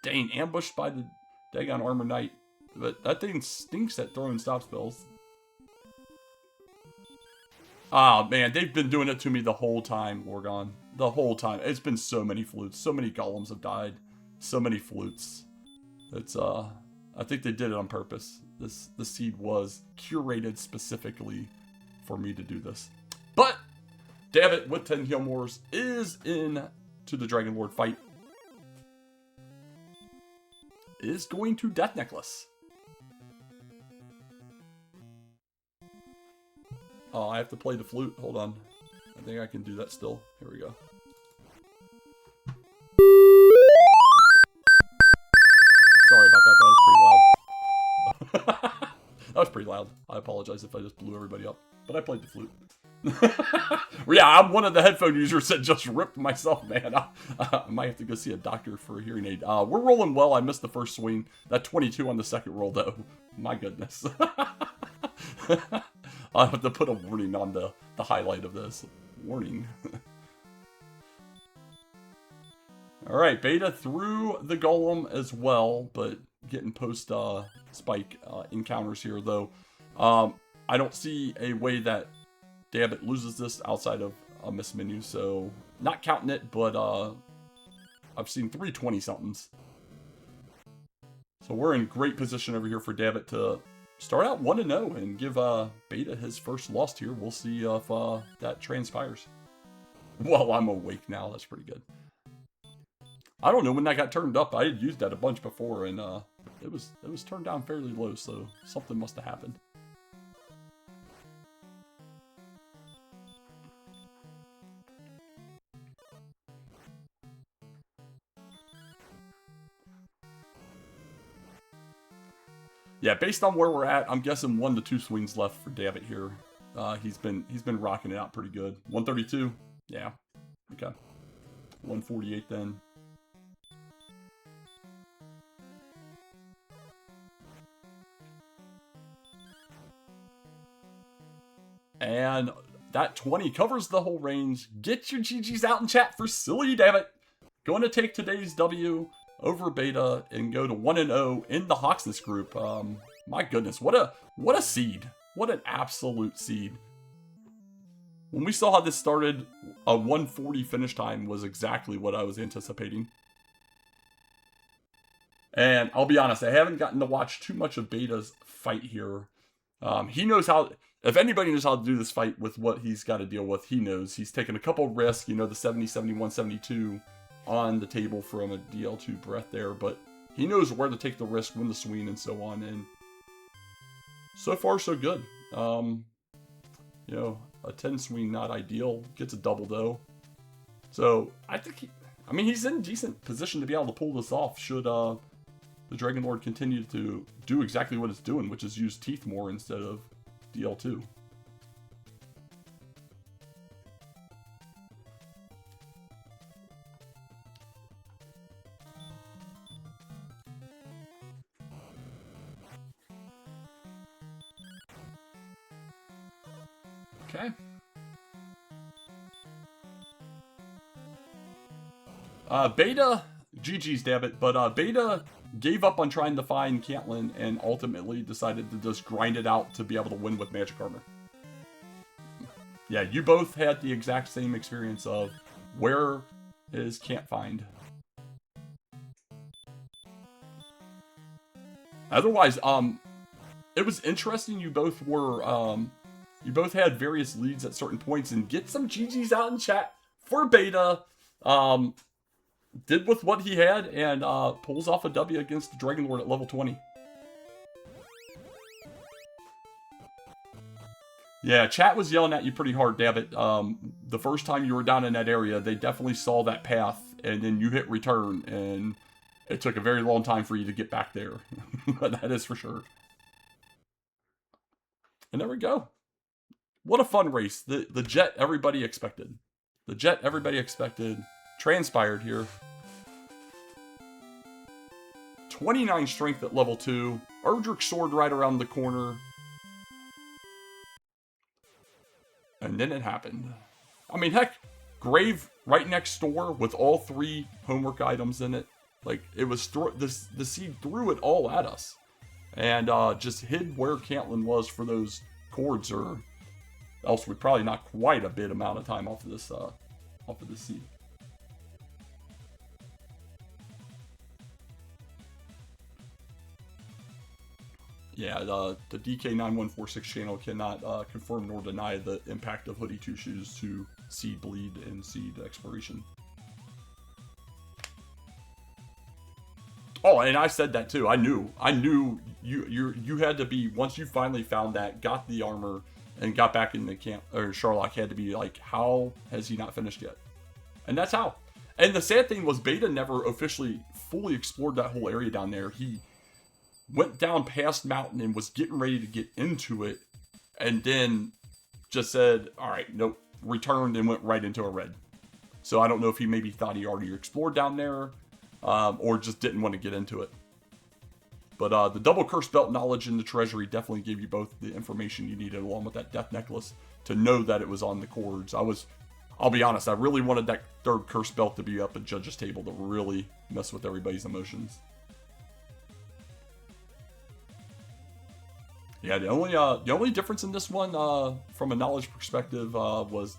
Dang, ambushed by the Dagon Armor Knight. But that thing stinks at throwing stop spells. Ah, man, they've been doing it to me the whole time, Lorgon. The whole time. It's been so many flutes. So many golems have died. So many flutes. It's, I think they did it on purpose. This seed was curated specifically for me to do this. But Dabbit with 10 heal mores is in to the Dragon Lord fight. Is going to Death Necklace. Oh, I have to play the flute. Hold on. I think I can do that still. Here we go. Sorry about that. That was pretty loud. That was pretty loud. I apologize if I just blew everybody up. But I played the flute. Yeah, I'm one of the headphone users that just ripped myself, man. I might have to go see a doctor for a hearing aid. We're rolling well. I missed the first swing. That 22 on the second roll, though. My goodness. I'll have to put a warning on the highlight of this. Warning. Alright, beta through the golem as well, but getting post spike encounters here, though. I don't see a way that Dabbit loses this outside of a miss menu, so not counting it, but I've seen 320 somethings. So we're in great position over here for Dabbit to start out 1-0 and give Beta his first loss here. We'll see if that transpires. Well, I'm awake now. That's pretty good. I don't know when that got turned up. I had used that a bunch before, and it was turned down fairly low, so something must have happened. Yeah, based on where we're at, I'm guessing 1 to 2 swings left for Dabbit here. He's been rocking it out pretty good. 132, yeah, okay. 148 then. And that 20 covers the whole range. Get your GGs out in chat for Sillydabbit. Going to take today's W over Beta and go to 1-0 in the Hawksness group. My goodness, what a seed. What an absolute seed. When we saw how this started, a 140 finish time was exactly what I was anticipating. And I'll be honest, I haven't gotten to watch too much of Beta's fight here. He knows how, if anybody knows how to do this fight with what he's got to deal with, he knows. He's taken a couple risks, you know, the 70, 71, 72 on the table from a DL2 breath there, but he knows where to take the risk, when to swing, and so on, and so far so good. You know, a 10 swing not ideal, gets a double though. So I think he's in decent position to be able to pull this off should the Dragon Lord continue to do exactly what it's doing, which is use teeth more instead of DL2. Okay. Beta, GG's Dabbit, but Beta gave up on trying to find Caitlyn and ultimately decided to just grind it out to be able to win with magic armor. Yeah, you both had the exact same experience of where is can't find. Otherwise, it was interesting you both were You both had various leads at certain points, and get some GGs out in chat for Beta. Did with what he had and pulls off a W against the Dragon Lord at level 20. Yeah, chat was yelling at you pretty hard, Dabbit. The first time you were down in that area, they definitely saw that path, and then you hit return, and it took a very long time for you to get back there. That is for sure. And there we go. What a fun race. The jet everybody expected. The jet everybody expected transpired here. 29 strength at level 2. Erdrick Sword right around the corner. And then it happened. I mean, heck, Grave right next door with all 3 homework items in it. Like, it was, the seed threw it all at us. And just hid where Cantlin was for those cords, or else we'd probably knock quite a bit amount of time off of this seed. Yeah, the DK9146 channel cannot confirm nor deny the impact of Hoodie 2 Shoes to seed bleed and seed exploration. Oh, and I said that too. I knew you had to be, once you finally found that, got the armor, and got back in the camp, or Sherlock had to be like, how has he not finished yet? And that's how. And the sad thing was, Beta never officially fully explored that whole area down there. He went down past Mountain and was getting ready to get into it, and then just said, all right, nope, returned and went right into a red. So I don't know if he maybe thought he already explored down there, or just didn't want to get into it. But the double curse belt knowledge in the treasury definitely gave you both the information you needed, along with that death necklace, to know that it was on the cords. I'll be honest, I really wanted that third curse belt to be up at Judge's table to really mess with everybody's emotions. Yeah, the only difference in this one, from a knowledge perspective, was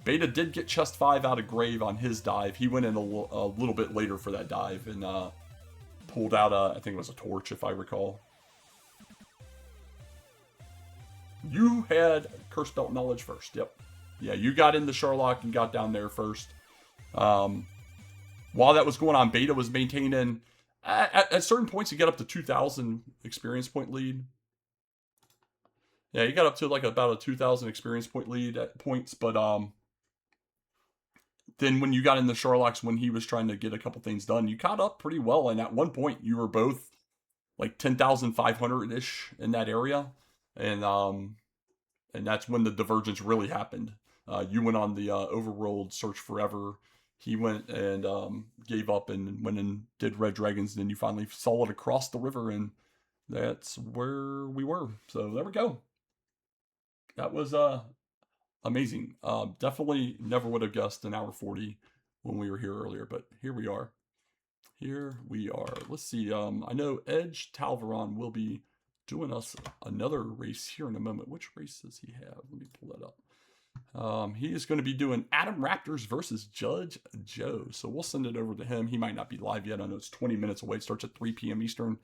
Beta did get chest 5 out of Grave on his dive. He went in a little bit later for that dive and pulled out I think it was a torch, if I recall. You had curse belt knowledge first. Yep. Yeah, you got into Sherlock and got down there first. While that was going on, Beta was maintaining at certain points. You get up to 2,000 experience point lead. Yeah, you got up to like about a 2,000 experience point lead at points, but then when you got in the Sherlocks, when he was trying to get a couple things done, you caught up pretty well, and at one point you were both like 10,500-ish in that area, and that's when the divergence really happened. You went on the overworld search forever. He went and gave up and went and did Red Dragons, and then you finally saw it across the river, and that's where we were. So there we go. That was amazing. Definitely never would have guessed an hour 40 when we were here earlier, but here we are. Here we are. Let's see. I know Edge Talvaron will be doing us another race here in a moment. Which race does he have? Let me pull that up. He is going to be doing Adam Raptors versus Judge Joe. So we'll send it over to him. He might not be live yet. I know it's 20 minutes away. It starts at 3 p.m. Eastern.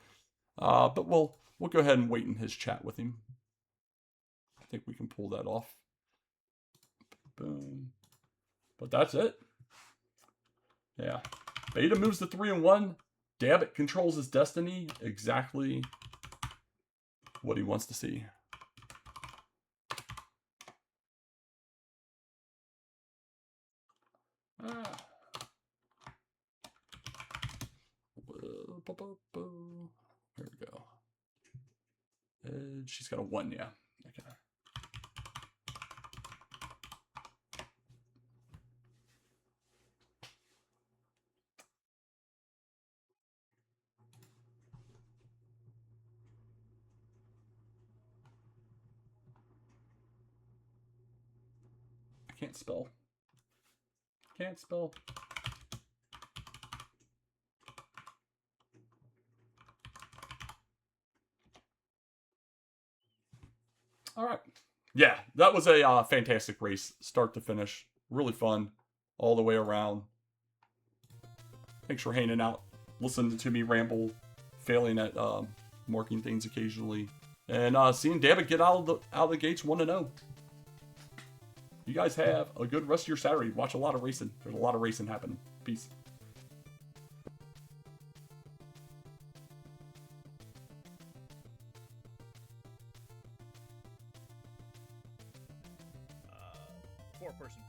But we'll go ahead and wait in his chat with him. I think we can pull that off. Boom. But that's it. Yeah. Beta moves to 3-1. Dabbit controls his destiny. Exactly what he wants to see. There we go. She's got a 1, yeah. Okay. I can't spell. Can't spell. All right. Yeah, that was a fantastic race, start to finish. Really fun all the way around. Thanks for hanging out, listening to me ramble, failing at marking things occasionally. And seeing Dabbit get out of the gates 1-0. You guys have a good rest of your Saturday. Watch a lot of racing. There's a lot of racing happening. Peace. Four-person